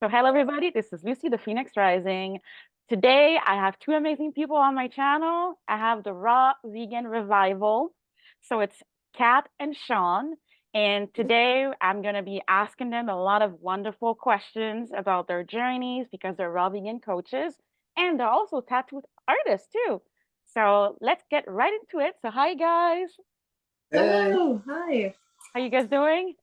So hello everybody, this is Lucy, the Phoenix Rising. Today I have two amazing people on my channel. I have the Raw Vegan Revival. So it's Kat and Shaun. And today I'm going to be asking them a lot of wonderful questions about their journeys because they're raw vegan coaches and they're also tattoo artists too. So let's get right into it. So hi guys. Hey, Hello, hi. How you guys doing?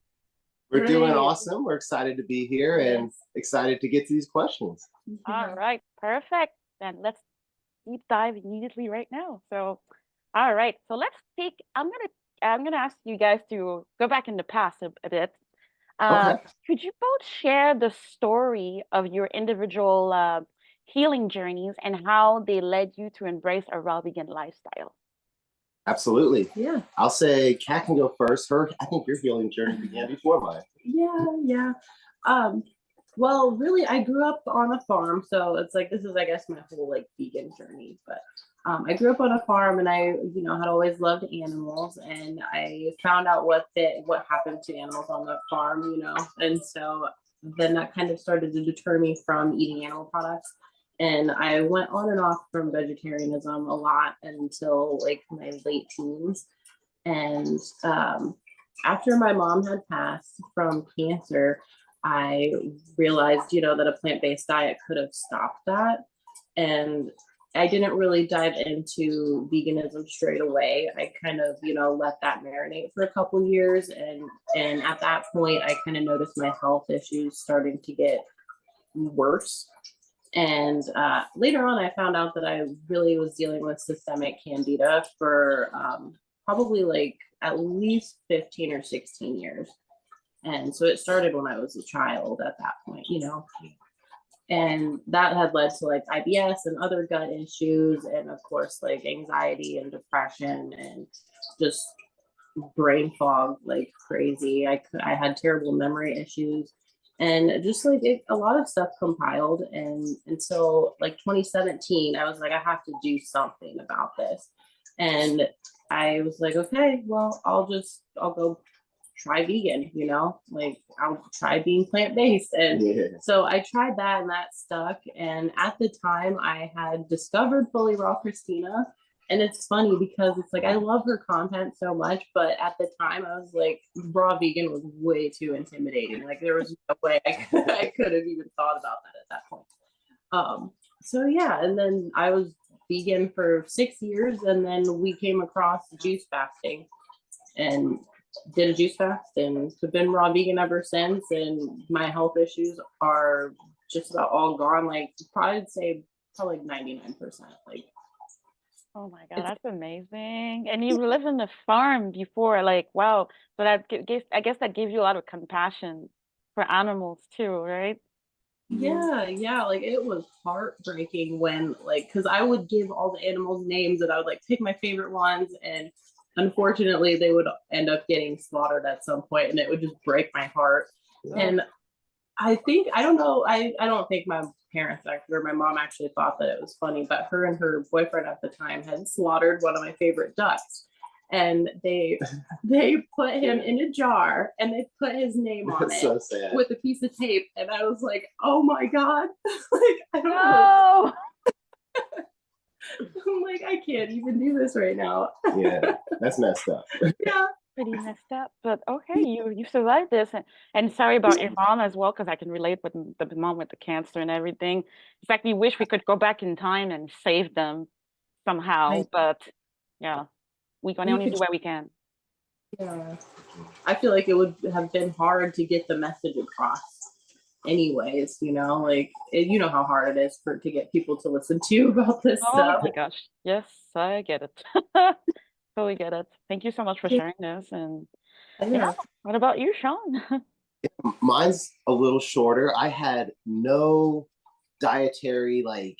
we're doing Great. awesome. We're excited to be here and Yes. excited to get to these questions. All right, perfect. Then let's deep dive immediately right now. So, all right. So let's take. I'm gonna ask you guys to go back in the past a bit. Uh, Okay. could you both share the story of your individual healing journeys and how they led you to embrace a raw vegan lifestyle? Absolutely. Yeah. I'll say Kat can go first. I think your healing journey began before mine. Yeah. Um, well, really, I grew up on a farm, so it's like this is, I guess, my whole like vegan journey. But I grew up on a farm, and had always loved animals, and I found out what happened to animals on the farm, and so then that kind of started to deter me from eating animal products. And I went on and off from vegetarianism a lot until like my late teens. And after my mom had passed from cancer, I realized, that a plant-based diet could have stopped that. And I didn't really dive into veganism straight away. I kind of, let that marinate for a couple years. And at that point, I kind of noticed my health issues starting to get worse. And later on, I found out that I really was dealing with systemic candida for probably like at least 15 or 16 years. And so it started when I was a child at that point. And that had led to like IBS and other gut issues. And of course, like anxiety and depression and just brain fog like crazy. I had terrible memory issues and just like a lot of stuff compiled. And until like 2017, I was like, I have to do something about this. And I was like, okay, well, I'll go try vegan, like I'll try being plant-based. And so I tried that and that stuck. And at the time I had discovered Fully Raw Christina. And it's funny because it's like I love her content so much, but at the time I was like, raw vegan was way too intimidating. Like there was no way I could have even thought about that at that point. So yeah, and then I was vegan for 6 years, and then we came across juice fasting and did a juice fast, and have been raw vegan ever since. And my health issues are just about all gone. Like probably say probably like 99%. Like Oh my God, that's amazing. And you lived in the farm before, like, wow. So I guess that gives you a lot of compassion for animals too, right? yeah, like it was heartbreaking when like because I would give all the animals names and I would like pick my favorite ones, and unfortunately they would end up getting slaughtered at some point, and it would just break my heart. Oh, And I don't know, I don't think my parents actually, or my mom actually thought that it was funny, but her and her boyfriend at the time had slaughtered one of my favorite ducks. And they put him in a jar and they put his name on That's it so sad. with a piece of tape. And I was like, oh my God. Like, I don't know. no. I'm like, I can't even do this right now. Yeah, that's messed up. Yeah. Pretty messed up, but okay, you survived this, and sorry about your mom as well, because I can relate with the mom with the cancer and everything. In fact, we wish we could go back in time and save them somehow, but yeah, we can You only could, do what we can. yeah. I feel like it would have been hard to get the message across anyways, like you know how hard it is to get people to listen to you about this Oh stuff. my gosh, yes, I get it. Totally get it. Thank you so much for Yeah. sharing this, and yeah, Yeah. what about you, Shaun? Mine's a little shorter. I had no dietary, like,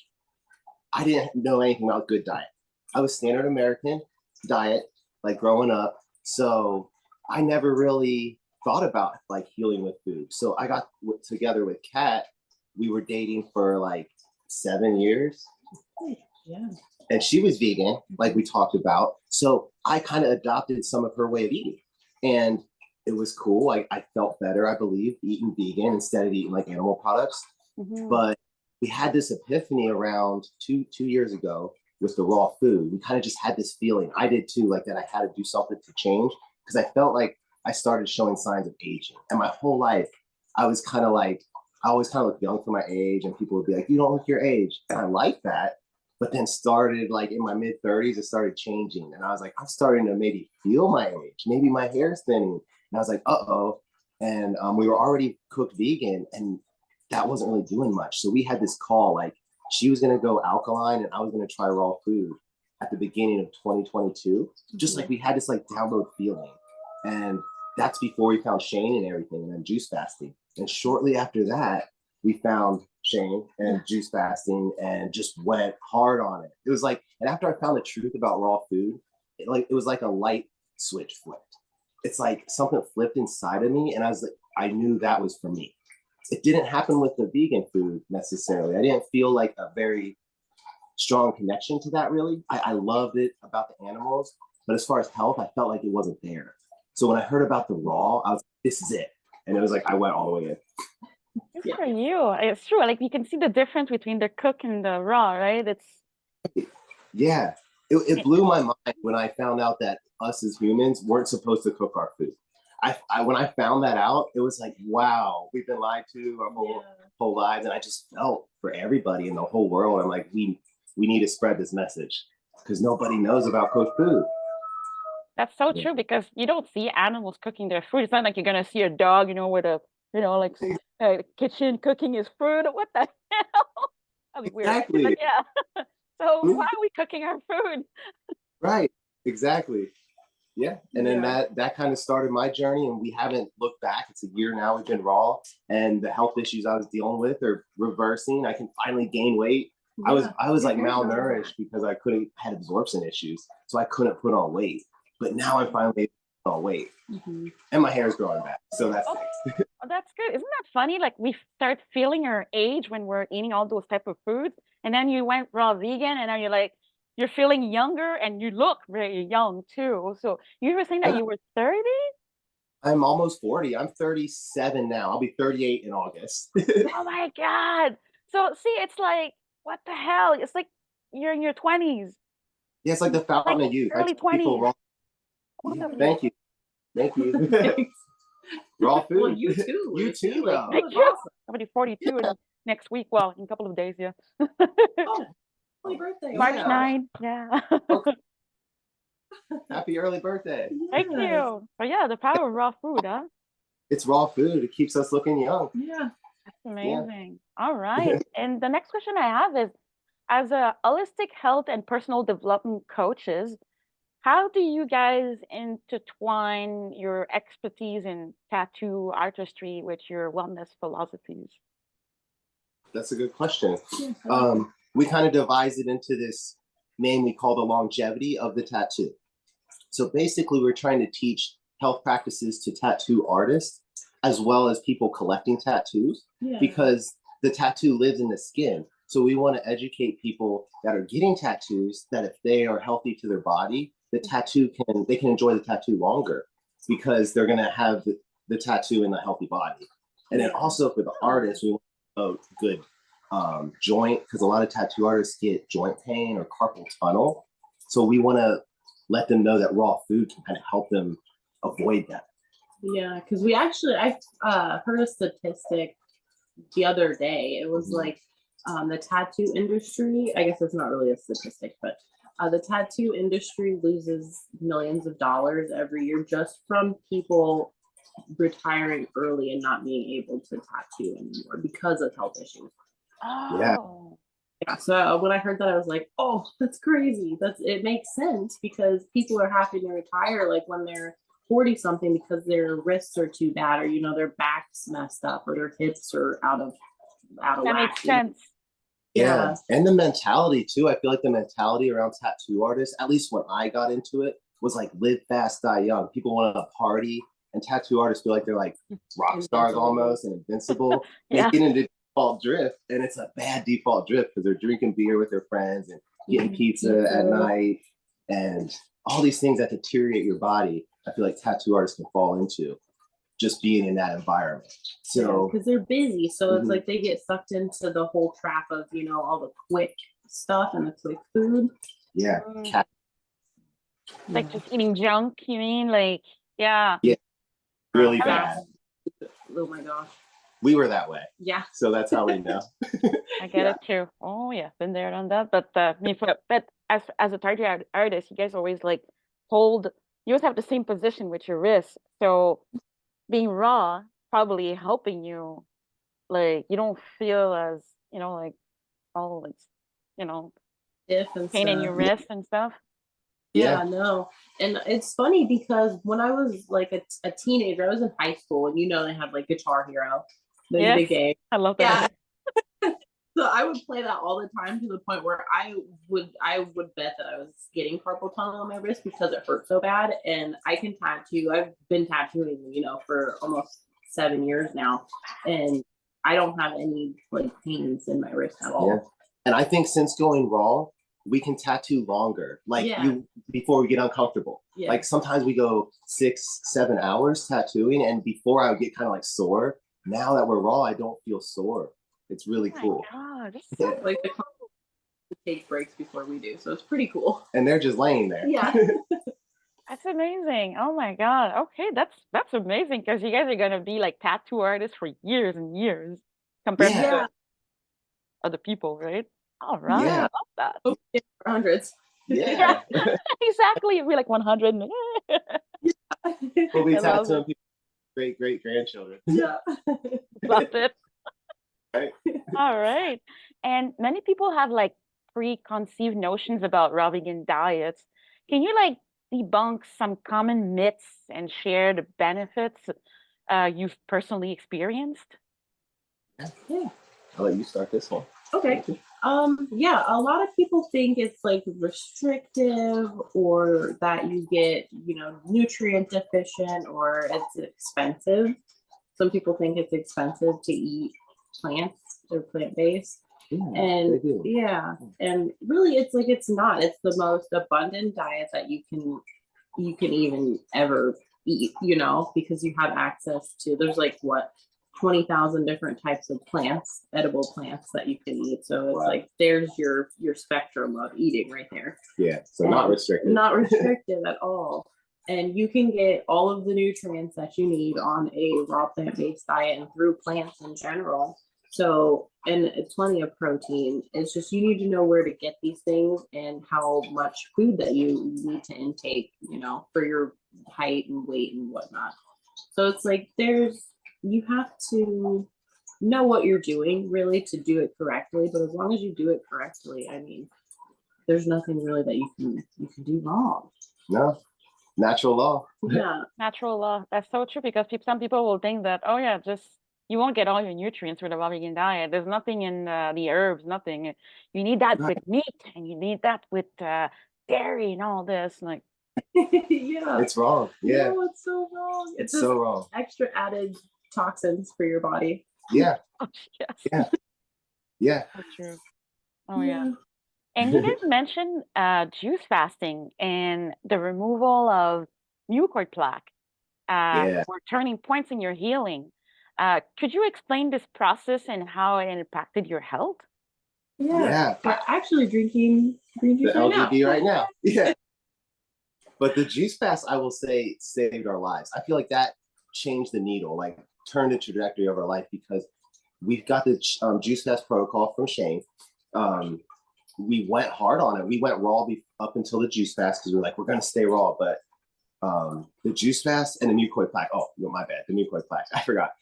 I didn't know anything about good diet. I was standard American diet, like growing up. So I never really thought about like healing with food. So I got together with Kat. We were dating for like 7 years. Yeah. And she was vegan, like we talked about. So I kind of adopted some of her way of eating. And it was cool. I felt better, I believe, eating vegan instead of eating like animal products. Hmm. But we had this epiphany around 2 years ago with the raw food. We kind of just had this feeling. I did too, like that I had to do something to change because I felt like I started showing signs of aging. And my whole life, I was kind of like, I always kind of look young for my age, and people would be like, "You don't look your age," and I like that. But then started like in my mid 30s, it started changing, and I was like, I'm starting to maybe feel my age. Maybe my hair is thinning, and I was like, "Uh-oh." And we were already cooked vegan, and that wasn't really doing much. So we had this call, like she was going to go alkaline, and I was going to try raw food at the beginning of 2022. Just like we had this like download feeling, and that's before we found Shane and everything, and then juice fasting. And shortly after that, we found Shane and juice fasting and just went hard on it. It was like, and after I found the truth about raw food, it was like a light switch flipped. It's like something flipped inside of me, and I was like, I knew that was for me. It didn't happen with the vegan food necessarily. I didn't feel like a very strong connection to that really. I loved it about the animals, but as far as health, I felt like it wasn't there. So when I heard about the raw, I was like, this is it. And it was like I went all the way in. Good Yeah. for you. It's true. Like you can see the difference between the cook and the raw, right? It's Yeah. It blew my mind when I found out that us as humans weren't supposed to cook our food. When I found that out, it was like, wow, we've been lied to our whole lives. And I just felt for everybody in the whole world. I'm like, we need to spread this message because nobody knows about cooked food. That's so true because you don't see animals cooking their food. It's not like you're gonna see a dog, with a, like kitchen cooking his food. What the hell? That'd be weird. But Exactly. yeah. So why are we cooking our food? Right. Exactly. Yeah. And then Yeah. that kind of started my journey, and we haven't looked back. It's a year now we've been raw, and the health issues I was dealing with are reversing. I can finally gain weight. I was like malnourished because I couldn't had absorption issues. So I couldn't put on weight. But now I'm finally put on weight. And my hair is growing back. So that's nice. Oh, that's good. Isn't that funny? Like we start feeling our age when we're eating all those type of foods, and then you went raw vegan, and now you're feeling younger, and you look very young too. So you were saying that you were 30? I'm almost 40. I'm 37 now. I'll be 38 in August. Oh my God. So see, it's like, what the hell? It's like you're in your 20s, Yeah, it's like the like fountain of youth. I early tell people 20s. raw. Yeah, thank you. Thank you. Raw food. Well, you too. You too, Like, though. Thank was you. awesome. I'm gonna be 42 in next week. Well, in a couple of days, yeah. Oh, happy birthday. March Yeah. 9. Yeah. Okay. Happy early birthday. Thank Yes. you. So yeah, the power of raw food, huh? It's raw food. It keeps us looking young. Yeah. That's amazing. All right. And the next question I have is, as a holistic health and personal development coaches, how do you guys intertwine your expertise in tattoo artistry with your wellness philosophies? That's a good question. Yeah. We kind of devised it into this name we call the longevity of the tattoo. So basically, we're trying to teach health practices to tattoo artists as well as people collecting tattoos Yeah. because the tattoo lives in the skin. So we want to educate people that are getting tattoos that if they are healthy to their body, they can enjoy the tattoo longer because they're going to have the tattoo in a healthy body. And then also for the artists, we want a good joint because a lot of tattoo artists get joint pain or carpal tunnel. So we want to let them know that raw food can kind of help them avoid that. Yeah, because I heard a statistic the other day. It was like the tattoo industry. I guess it's not really a statistic, but the tattoo industry loses millions of dollars every year just from people retiring early and not being able to tattoo anymore because of health issues. Yeah. Oh, Yeah, so when I heard that, I was like, "Oh, that's crazy. It makes sense because people are having to retire like when they're 40 something because their wrists are too bad, or their back's messed up, or their hips are out of that whack." makes sense. Yeah. And the mentality too. I feel like the mentality around tattoo artists, at least when I got into it, was like live fast, die young. People want to party, and tattoo artists feel like they're like rock stars almost and invincible. Yeah. They get into default drift, and it's a bad default drift because they're drinking beer with their friends and getting pizza at night and all these things that deteriorate your body. I feel like tattoo artists can fall into. just being in that environment. So because they're busy, so it's Mhm. like they get sucked into the whole trap of, you know, all the quick stuff and the quick food. yeah, Mm, like Yeah. just eating junk, you mean? Like, yeah. Yeah. really I mean, bad. Oh my gosh. We were that way, Yeah. so that's how we know. I get Yeah. it too. Oh yeah, been there, done that. But me for but as a target artist, you guys always like hold. You always have the same position with your wrist, so being raw probably helping you. Like you don't feel as like all like you know Stiff and pain in stuff. your wrist and stuff. Yeah, Yeah. no. And it's funny because when I was like a teenager, I was in high school, and you know they have like Guitar Hero, the Yes, game. I love that Yeah. game. So I would play that all the time to the point where I would bet that I was getting carpal tunnel on my wrist because it hurt so bad. And I can tattoo. I've been tattooing, for almost 7 years now, and I don't have any like pains in my wrist at Yeah. all. And I think since going raw, we can tattoo longer. Like Yeah. before we get uncomfortable. Yeah. Like sometimes we go 6-7 hours tattooing, and before I would get kind of like sore. Now that we're raw, I don't feel sore. It's really Oh my cool. God, that's Yeah. so Like the cool. take breaks before we do, so it's pretty cool. And they're just laying there. Yeah. That's amazing. Oh my God. Okay, that's amazing because you guys are gonna be like tattoo artists for years and years compared Yeah. to other people, right? All right, I Yeah. love that. Oh, yeah, hundreds. Yeah, Yeah. exactly. It'd be like 100. We'll be I love tattooing it. people's great grandchildren. Yeah. Love it. Right? All right. And many people have like preconceived notions about raw vegan diets. Can you like debunk some common myths and share the benefits you've personally experienced? Yeah. I'll let you start this one. Okay. Yeah, a lot of people think it's like restrictive, or that you get, nutrient deficient, or it's expensive. Some people think it's expensive to eat plants or plant-based. Yeah, And they do. yeah, and really it's like it's not. It's the most abundant diet that you can even ever eat, because you have access to, there's like what, 20,000 different types of plants, edible plants that you can eat. So it's Wow. like there's your spectrum of eating right there. Yeah. So not And restricted. Not restrictive at all. And you can get all of the nutrients that you need on a raw plant-based diet and through plants in general. So, and it's plenty of protein. It's just you need to know where to get these things and how much food that you need to intake, for your height and weight and whatnot. So it's like you have to know what you're doing really to do it correctly. But as long as you do it correctly, I mean, there's nothing really that you can do wrong. No. Natural law. Yeah. Natural law. That's so true because some people will think that, oh yeah, just you won't get all your nutrients with a raw vegan diet. There's nothing in the herbs, nothing. You need that Right. with meat and you need that with dairy and all this. Like, Yeah. It's wrong. Yeah. No, it's so wrong. It's just so wrong. extra added toxins for your body. Yeah. oh yes, Yeah. Yeah. so true. Oh yeah. And you guys mentioned juice fasting and the removal of mucoid plaque Yeah. were turning points in your healing. Could you explain this process and how it impacted your health? Yeah. Yeah. We're actually drinking green juice The right now. LGB right now. Yeah. But the juice fast, I will say, saved our lives. I feel like that changed the needle, like turned the trajectory of our life, because we've got the juice fast protocol from Shane. We went hard on it. We went raw up until the juice fast because we were like, we're going to stay raw. But the juice fast and the mucoid plaque. Oh, no, my bad. The mucoid plaque. I forgot.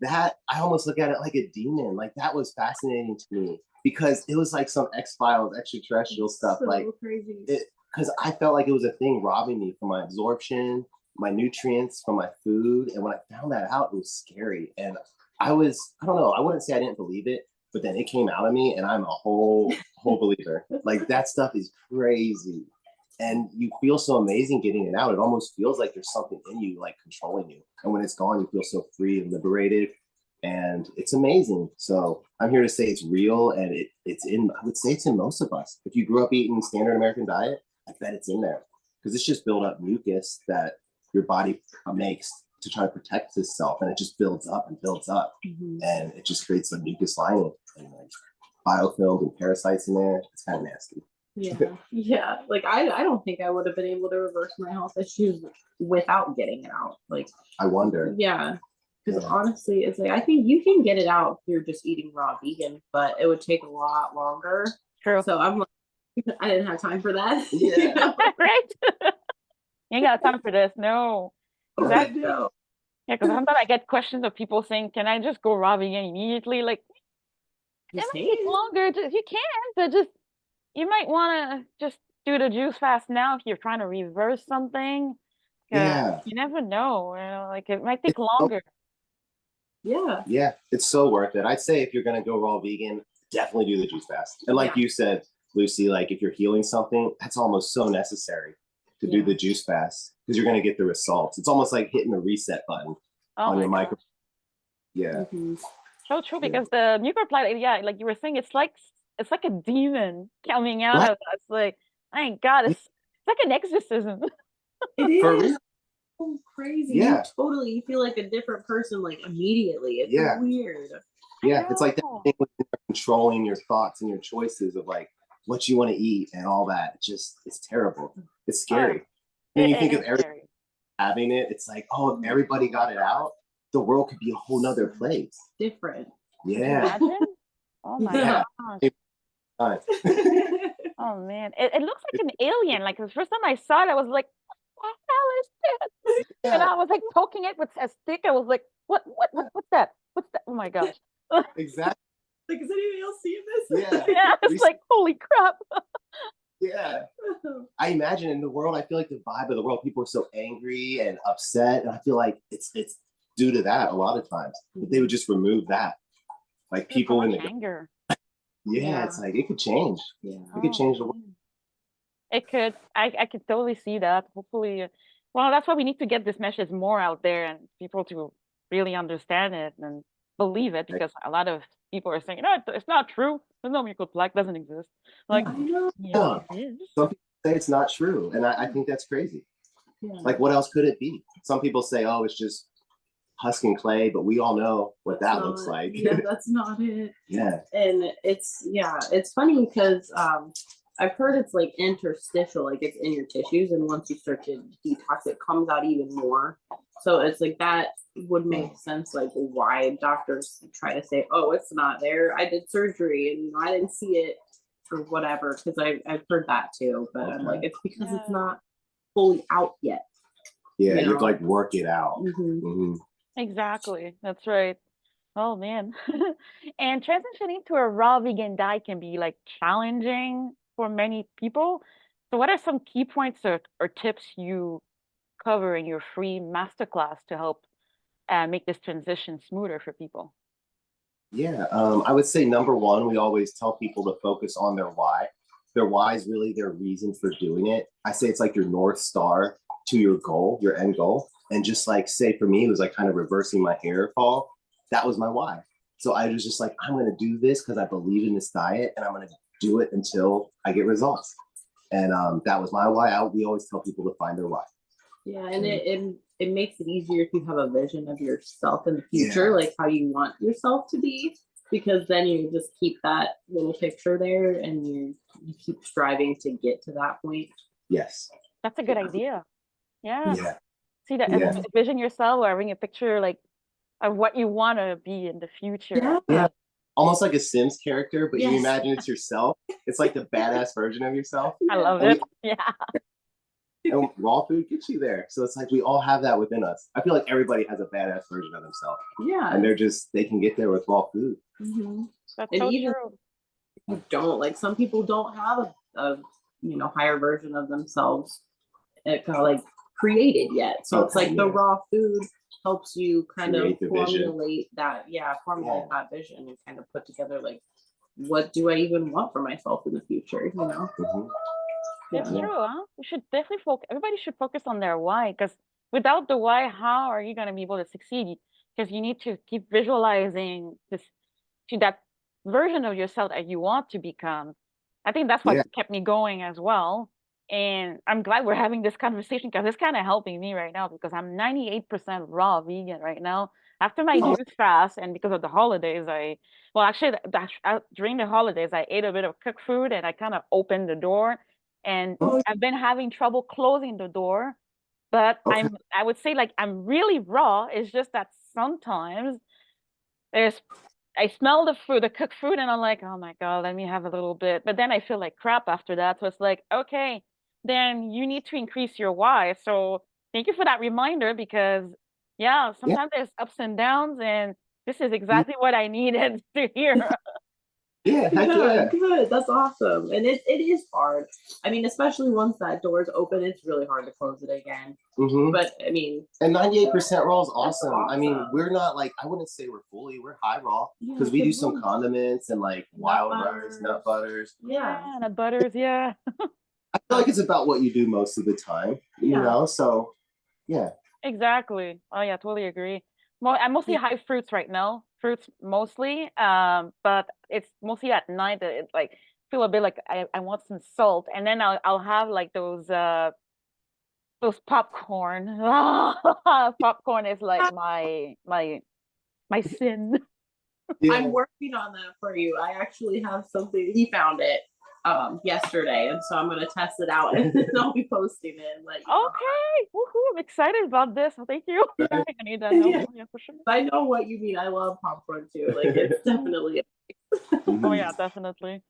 That I almost look at it like a demon. Like that was fascinating to me because it was like some X-Files extraterrestrial stuff. So like crazy. Because I felt like it was a thing robbing me from my absorption, my nutrients, from my food. And when I found that out, it was scary. And I don't know, I wouldn't say I didn't believe it, but then it came out of me and I'm a whole believer. Like that stuff is crazy. And you feel so amazing getting it out. It almost feels like there's something in you like controlling you. And when it's gone, you feel so free and liberated. And it's amazing. So I'm here to say it's real, and I would say it's in most of us. If you grew up eating standard American diet, I bet it's in there because it's just built up mucus that your body makes to try to protect itself, and it just builds up and builds up, and it just creates a mucus lining and like biofilms and parasites in there. It's kind of nasty. Yeah. Like I don't think I would have been able to reverse my health issues without getting it out. Like I wonder. Yeah. Because honestly, it's like I think you can get it out if you're just eating raw vegan, but it would take a lot longer. True. So I'm like, I didn't have time for that. Yeah. Right? You ain't got time for this. No. Exactly. Yeah, because sometimes I get questions of people saying, "Can I just go raw vegan immediately?" Like, it might take longer. You can, but just you might want to just do the juice fast now if you're trying to reverse something. Yeah. You never know. Like it might take longer. Yeah. It's so worth it. I'd say if you're gonna go raw vegan, definitely do the juice fast. And like you said, Lucy, like if you're healing something, that's almost so necessary to do the juice fast because you're gonna get the results. It's almost like hitting the reset button on your micro. Yeah. So true, because the nuclear like you were saying, it's like a demon coming out of us. Like, my God, it's like an exorcism. It is. For real. So crazy. Yeah. You feel like a different person, like immediately. It's weird. Yeah, it's like that thing with controlling your thoughts and your choices of like what you want to eat and all that. It's terrible. It's scary. And you think of everybody having it, it's like, oh, if everybody got it out, the world could be a whole nother place. Different. Yeah. Oh my gosh. Oh man. It looks like an alien. Like the first time I saw it, I was like, what the hell is this? Yeah. And I was like poking it with a stick. I was like, what's that? What's that? Oh my gosh. Exactly. Like, is anybody else seeing this? Yeah. It's like, holy crap. Yeah. I imagine in the world, I feel like the vibe of the world, people are so angry and upset. And I feel like it's due to that a lot of times. If they would just remove that. Like people in the anger. Yeah, it's like it could change. Yeah. It could change the world. It could. I could totally see that. Hopefully, well, that's why we need to get this message more out there and people to really understand it and believe it, because a lot of people are saying, no, it's not true. There's no mucus plaque, doesn't exist. Like, Some people say it's not true, and I think that's crazy. Like, what else could it be? Some people say, oh, it's just husk and clay, but we all know what that looks like. Yeah, that's not it. Yeah. And it's funny because I've heard it's like interstitial, like it's in your tissues, and once you start to detox, it comes out even more. So it's like that would make sense, like why doctors try to say, oh, it's not there. I did surgery and I didn't see it or whatever, because I've heard that too. But I'm like, it's because it's not fully out yet. Yeah, you have to like work it out. Exactly. That's right. Oh man. And transitioning to a raw vegan diet can be like challenging for many people. So what are some key points or tips you cover in your free masterclass to help make this transition smoother for people? Yeah, I would say number one, we always tell people to focus on their why. Their why is really their reason for doing it. I say it's like your North Star to your goal, your end goal. And just like, say for me, it was like kind of reversing my hair fall. That was my why. So I was just like, I'm going to do this because I believe in this diet, and I'm going to do it until I get results. And that was my why. We always tell people to find their why. Yeah, and it makes it easier if you have a vision of yourself in the future, like how you want yourself to be, because then you just keep that little picture there and you keep striving to get to that point. Yes. That's a good idea. Yeah. See that vision yourself, or having a picture like of what you want to be in the future. Yeah. Almost like a Sims character, but you imagine it's yourself. It's like the badass version of yourself. I love it. And raw food gets you there. So it's like we all have that within us. I feel like everybody has a badass version of themselves. Yeah. And they can get there with raw food. That's so true. You don't, like, some people don't have a higher version of themselves kind of like created yet. So it's like the raw food helps you kind of formulate that vision and kind of put together like, what do I even want for myself in the future, It's true, huh? We should definitely everybody should focus on their why, because without the why, how are you going to be able to succeed? Because you need to keep visualizing to that version of yourself that you want to become. I think that's what kept me going as well. And I'm glad we're having this conversation because it's kind of helping me right now because I'm 98% raw vegan right now. After my Oh, juice fast and because of the holidays, well, actually, during the holidays, I ate a bit of cooked food and I kind of opened the door. And Oh, I've been having trouble closing the door, but okay. I would say like I'm really raw. It's just that sometimes there's I smell the food, the cooked food, and I'm like, oh my God, let me have a little bit. But then I feel like crap after that. So it's like, okay, then you need to increase your why. So thank you for that reminder because yeah, Yeah. sometimes there's ups and downs, and this is exactly what I needed to hear. Yeah. Heck yeah, yeah. good. That's awesome. And it is hard. I mean, especially once that door is open, it's really hard to close it again. Hmm. But I mean, And 98% raw is that's awesome. I mean, awesome. we're not like, I wouldn't say we're fully, we're high raw Yeah, because we do 'cause some condiments and like nut wild rice, nut butters. Yeah, Yeah, and the butters, yeah. I feel like it's about what you do most of the time, you yeah, know? So, yeah. Exactly. Oh yeah, totally agree. I'm mostly yeah. high fruits right now. Fruits mostly. But it's mostly at night that it's like feel a bit like I want some salt. And then I'll have like those popcorn. Popcorn is like my sin. Yeah. I'm working on that for you. I actually have something. He found it yesterday, and so I'm gonna test it out, and then I'll be posting it and let you know. Okay. Woohoo, I'm excited about this. Thank you. Right. I need that help. Yeah, Yeah, for sure. I know what you mean. I love popcorn too. Like it's definitely. Oh Mhm. yeah, definitely.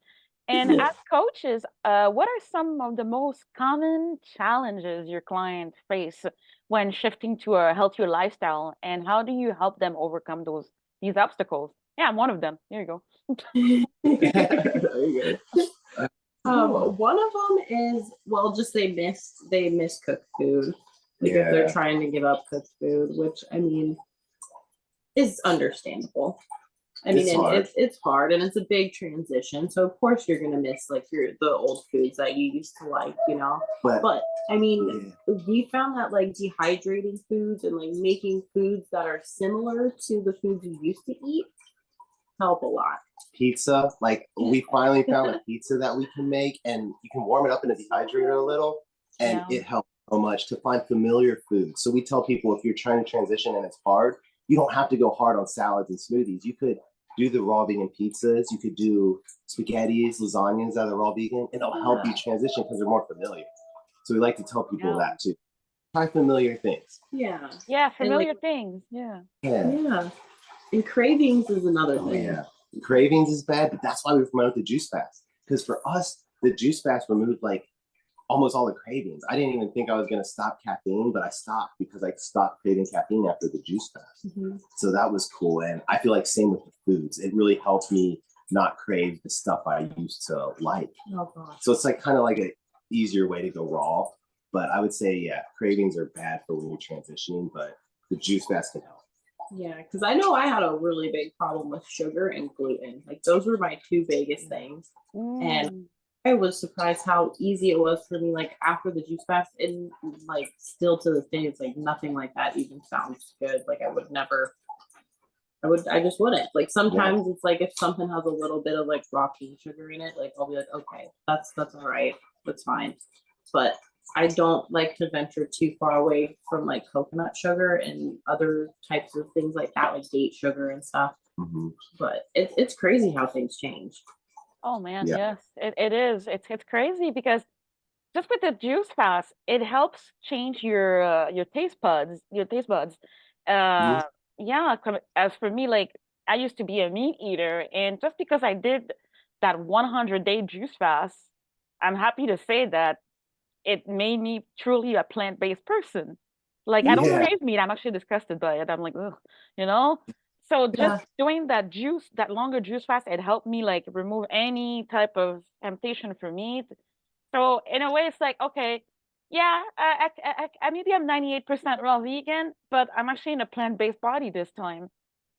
And Yeah. as coaches, what are some of the most common challenges your clients face when shifting to a healthier lifestyle, and how do you help them overcome these obstacles? Yeah, I'm one of them. Here you go. There you go. Cool. One of them is well, just they miss cooked food. Like if they're Yeah, trying to give up cooked food, which I mean is understandable. I mean, it's and hard. it's hard and it's a big transition. So of course you're gonna miss like the old foods that you used to like, you know. But But I mean, yeah, we found that like dehydrating foods and like making foods that are similar to the foods you used to eat help a lot. pizza, like we finally found a pizza that we can make and you can warm it up in a dehydrator a little and Yeah. it helps so much to find familiar foods. So we tell people if you're trying to transition and it's hard, you don't have to go hard on salads and smoothies. You could do the raw vegan pizzas, you could do spaghettis, lasagnas that are raw vegan, and it'll help you transition because they're more familiar. So we like to tell people Yeah. that too. Try familiar things. Yeah. Yeah, And like familiar things. Yeah. Yeah. yeah. And cravings is another Oh thing. yeah. Cravings is bad, but that's why we promote the juice fast. Because for us, the juice fast removed like almost all the cravings. I didn't even think I was gonna stop caffeine, but I stopped because I stopped craving caffeine after the juice fast. Mhm. So that was cool. And I feel like same with the foods. It really helped me not crave the stuff I used to like. Oh gosh. So it's like kind of like an easier way to go raw. But I would say, yeah, cravings are bad for when you're transitioning, but the juice fast can help. Yeah, because I know I had a really big problem with sugar and gluten. Like those were my two biggest things. And Mm. I was surprised how easy it was for me, like after the juice fast, and like still to this day, it's like nothing like that even sounds good. Like I would never, I just wouldn't. Like Yeah. sometimes it's like if something has a little bit of like raw cane sugar in it, like I'll be like, okay, that's all right, that's fine. But I don't like to venture too far away from like coconut sugar and other types of things like that, like date sugar and stuff. Mhm. But it's crazy how things change. Oh man, Yeah. yes, it is. It's crazy because just with the juice fast, it helps change your taste buds. Mhm. Uh, yeah. As for me, like I used to be a meat eater, and just because I did that 100-day juice fast, I'm happy to say that it made me truly a plant-based person. Like I don't Yeah, Yeah. crave meat. I'm actually disgusted by it. I'm like, ugh, you know? So just yeah, doing that longer juice fast, it helped me like remove any type of temptation for meat. So in a way, it's like, okay, yeah, maybe I'm 98% raw vegan, but I'm actually in a plant-based body this time,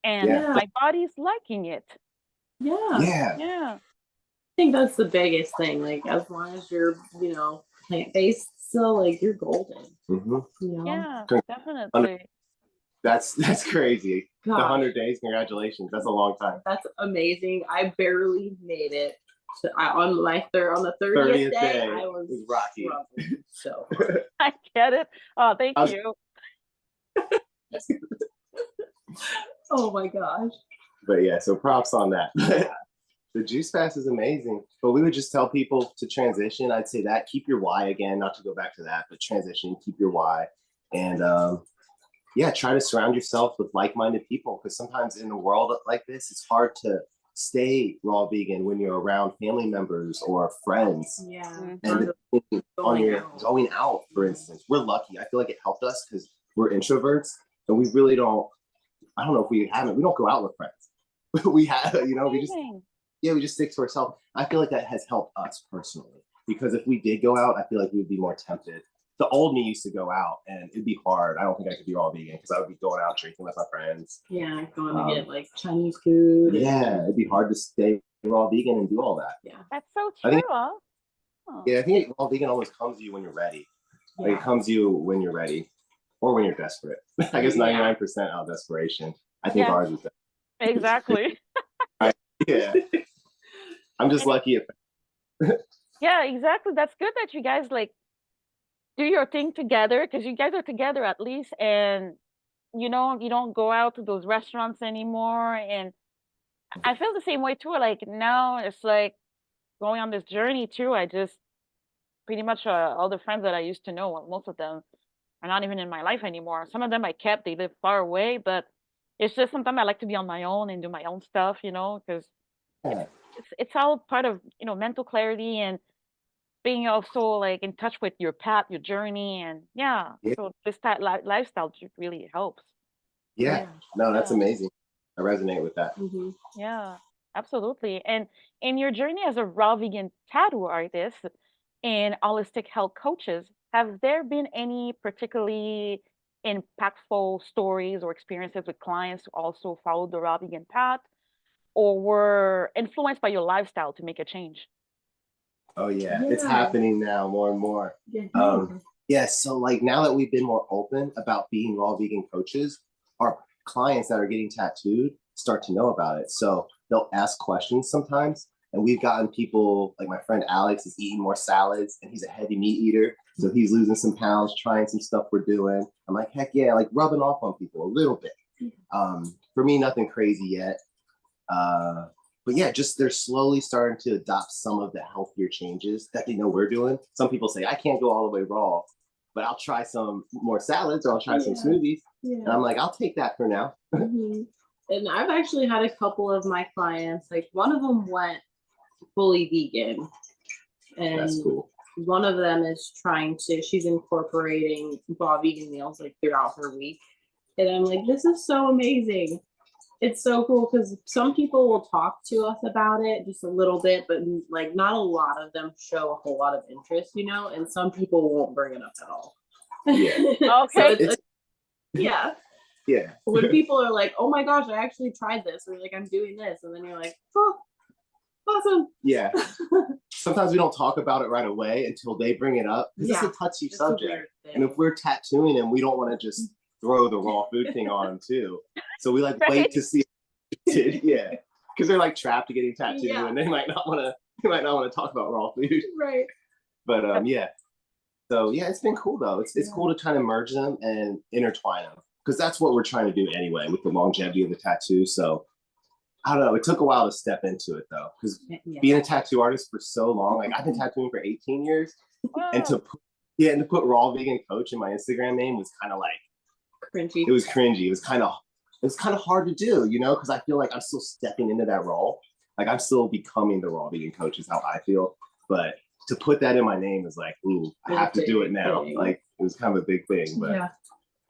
and Yeah. yeah, my body's liking it. yeah. Yeah. Yeah, I think that's the biggest thing. Like as long as you're, plant based still, like you're golden, Hmm. you know? yeah, Hundred- definitely. That's crazy. The Gosh, 100 days, congratulations. That's a long time. that's amazing. I barely made it. So on the 30th 30th day, day I was was rocky. struggling so hard. I get it. Oh, thank I was- you. Oh my gosh. But yeah, so props on that. The juice fast is amazing. But we would just tell people to transition. I'd say that keep your why again, not to go back to that, but transition, keep your why. And yeah, try to surround yourself with like-minded people, because sometimes in a world like this, it's hard to stay raw vegan when you're around family members or friends. Yeah. Mhm. And on Going your out. going out, for instance, we're lucky. I feel like it helped us because we're introverts and we really don't. I don't know if we haven't. We don't go out with friends. We have, we just Amazing. we just stick to ourselves. I feel like that has helped us personally, because if we did go out, I feel like we would be more tempted. The old me used to go out and it'd be hard. I don't think I could be raw vegan because I would be going out drinking with my friends. Yeah, going to get like Chinese food. Yeah, it'd be hard to stay raw vegan and do all that. Yeah. That's so I true. think- Huh? Oh. Yeah, I think raw vegan always comes to you when you're ready. Like it comes to you when you're ready or when you're desperate. I guess Yeah. 99% out of desperation. I think Yeah. ours is that. Exactly. Yeah. I'm just lucky if Yeah, exactly. That's good that you guys like do your thing together, because you guys are together at least, and you don't go out to those restaurants anymore. And I feel the same way too. Like now it's like going on this journey too. I just pretty much all the friends that I used to know, well, most of them are not even in my life anymore. Some of them I kept, they live far away, but it's just sometimes I like to be on my own and do my own stuff, because yeah. it's all part of mental clarity and being also like in touch with your path, your journey, and yeah. Yeah. So this type lifestyle really helps. Yeah. No, that's Yeah. amazing. I resonate with that. Mm-hmm. Yeah, absolutely. And in your journey as a raw vegan tattoo artist and holistic health coaches, have there been any particularly impactful stories or experiences with clients who also followed the raw vegan path or were influenced by your lifestyle to make a change? Oh yeah, it's Yeah. happening now more and more. Yeah. Yeah, so like now that we've been more open about being raw vegan coaches, our clients that are getting tattooed start to know about it. So they'll ask questions sometimes. And we've gotten people like my friend Alex is eating more salads and he's a heavy meat eater. So he's losing some pounds, trying some stuff we're doing. I'm like, heck yeah, like rubbing off on people a little bit. For me, nothing crazy yet. But yeah, just they're slowly starting to adopt some of the healthier changes that they know we're doing. Some people say, I can't go all the way raw, but I'll try some more salads or I'll try some smoothies. And I'm like, I'll take that for now. Mm-hmm. And I've actually had a couple of my clients, like one of them went fully vegan. And That's cool. one of them is she's incorporating raw vegan meals like throughout her week. And I'm like, this is so amazing. It's so cool because some people will talk to us about it just a little bit, but like not a lot of them show a whole lot of interest, and some people won't bring it up at all. Yeah. Okay. So yeah. Yeah. When people are like, oh my gosh, I actually tried this, or like I'm doing this, and then you're like, oh, awesome. Yeah. Sometimes we don't talk about it right away until they bring it up because it's a touchy subject. And if we're tattooing them, we don't want to just throw the raw food thing on them too. So we like wait to see. Yeah, because they're like trapped to getting tattooed, and they might not want to talk about raw food. Right. But yeah. So yeah, it's been cool though. It's cool to try to merge them and intertwine them because that's what we're trying to do anyway with the longevity of the tattoo. So I don't know. It took a while to step into it though, because being a tattoo artist for so long, like I've been tattooing for 18 years, and to put raw vegan coach in my Instagram name was kind of like cringy. It was cringy. It was kind of hard to do, because I feel like I'm still stepping into that role. Like I'm still becoming the raw vegan coach is how I feel. But to put that in my name is like, ooh, I have to do it now. Like it was kind of a big thing. But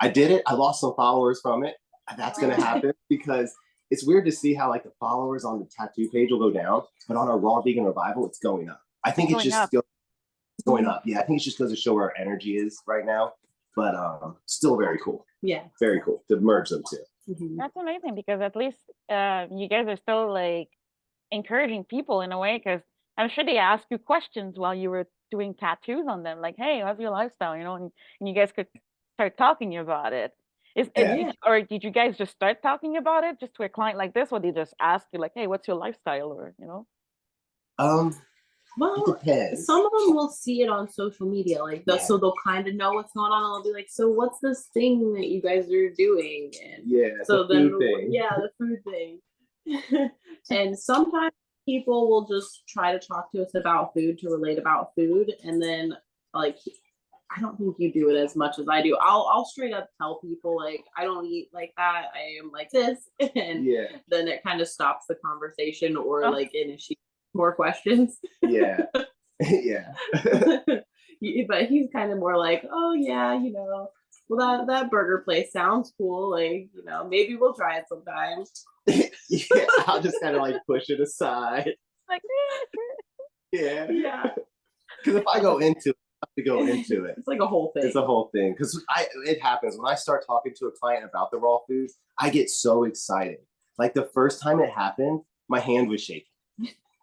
I did it. I lost some followers from it. That's gonna happen because it's weird to see how like the followers on the tattoo page will go down, but on our raw vegan revival, it's going up. I think it's just going up. Yeah, I think it's just because to show where our energy is right now. But still very cool. Yeah. Very cool to merge them too. Mm-hmm. That's amazing because at least you guys are still like encouraging people in a way, because I'm sure they asked you questions while you were doing tattoos on them, like, hey, how's your lifestyle, and you guys could start talking about it. Or did you guys just start talking about it just to a client like this, or they just ask you like, hey, what's your lifestyle, or It Well, depends. some of them will see it on social media, like Yeah. so they'll kind of know what's going on. And they'll be like, "So what's this thing that you guys are doing?" And Yeah, so the then, food thing. yeah, the food thing. And sometimes people will just try to talk to us about food to relate about food, and then like I don't think you do it as much as I do. I'll straight up tell people like I don't eat like that. I am like this, and Yeah, then it kind of stops the conversation or Oh, like initiates more questions. yeah, yeah, But he's kind of more like, oh yeah, well that burger place sounds cool. Like, maybe we'll try it sometime. yeah. I'll just kind of like push it aside. like, Yeah, Yeah. because if I go into it, I have to go into it. It's like a whole thing. It's a whole thing. Because it happens when I start talking to a client about the raw food, I get so excited. Like the first time it happened, my hand was shaking.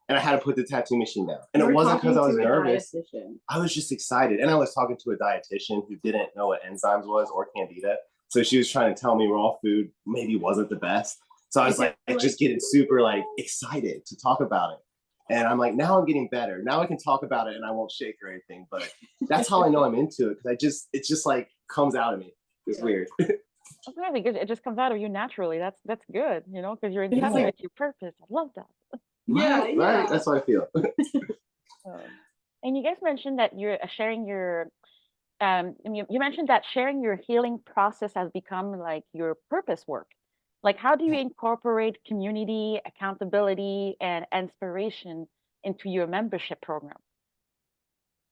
And I had to put the tattoo machine down. And it wasn't because I was nervous. I was just excited. And I was talking to a dietitian who didn't know what enzymes was or candida. So she was trying to tell me raw food maybe wasn't the best. So I was like just getting super like excited to talk about it. And I'm like, now I'm getting better. Now I can talk about it and I won't shake or anything. But that's how I know I'm into it, because it just like comes out of me. It's weird. okay, because it just comes out of you naturally. That's good, because you're in touch Yeah. with your purpose. I love that. Yeah, Right, yeah. right. That's what I feel. And you guys mentioned that you're sharing your you mentioned that sharing your healing process has become like your purpose work. Like, how do you incorporate community, accountability, and inspiration into your membership program?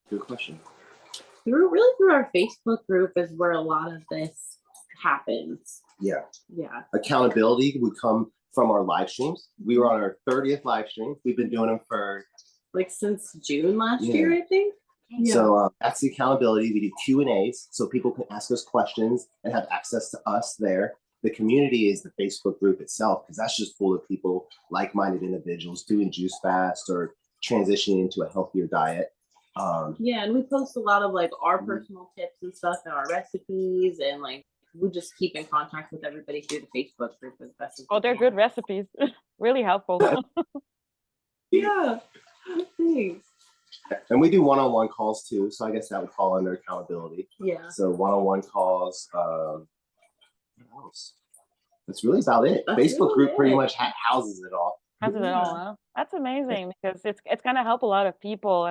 Good question. Through our Facebook group is where a lot of this happens. Yeah. Yeah. Accountability would come from our live streams. We were on our 30th live stream. We've been doing them for like since June last year, I think. Yeah. So that's the accountability. We do Q&As so people can ask us questions and have access to us there. The community is the Facebook group itself, because that's just full of people, like-minded individuals doing juice fast or transitioning into a healthier diet. Yeah, and we post a lot of like our personal tips and stuff and our recipes, and like we just keep in contact with everybody through the Facebook group as best as Oh, they're good recipes. Really helpful. Yeah. Thanks. And we do one-on-one calls too, so I guess that would fall under accountability. Yeah. So one-on-one calls. What else? That's really about it. That's Facebook really group pretty it. much houses it all. Houses it all, huh? That's amazing, because it's gonna help a lot of people,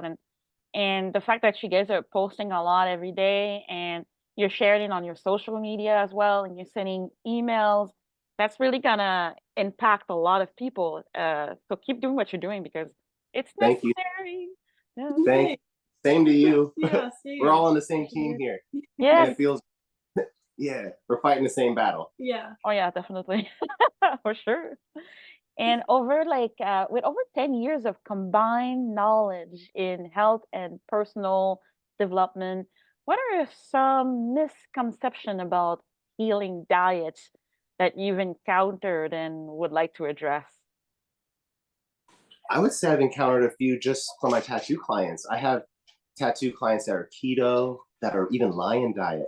and the fact that you guys are posting a lot every day and you're sharing it on your social media as well, and you're sending emails, that's really gonna impact a lot of people. So keep doing what you're doing, because it's Thank you. necessary. Yeah. Thank you. Same to you. Yeah, same. We're all on the same team here. And Yes. it feels, yeah, we're fighting the same battle. Yeah. Oh yeah, definitely. For sure. And with over 10 years of combined knowledge in health and personal development, what are some misconceptions about healing diets that you've encountered and would like to address? I would say I've encountered a few just from my tattoo clients. I have tattoo clients that are keto, that are even lion diet.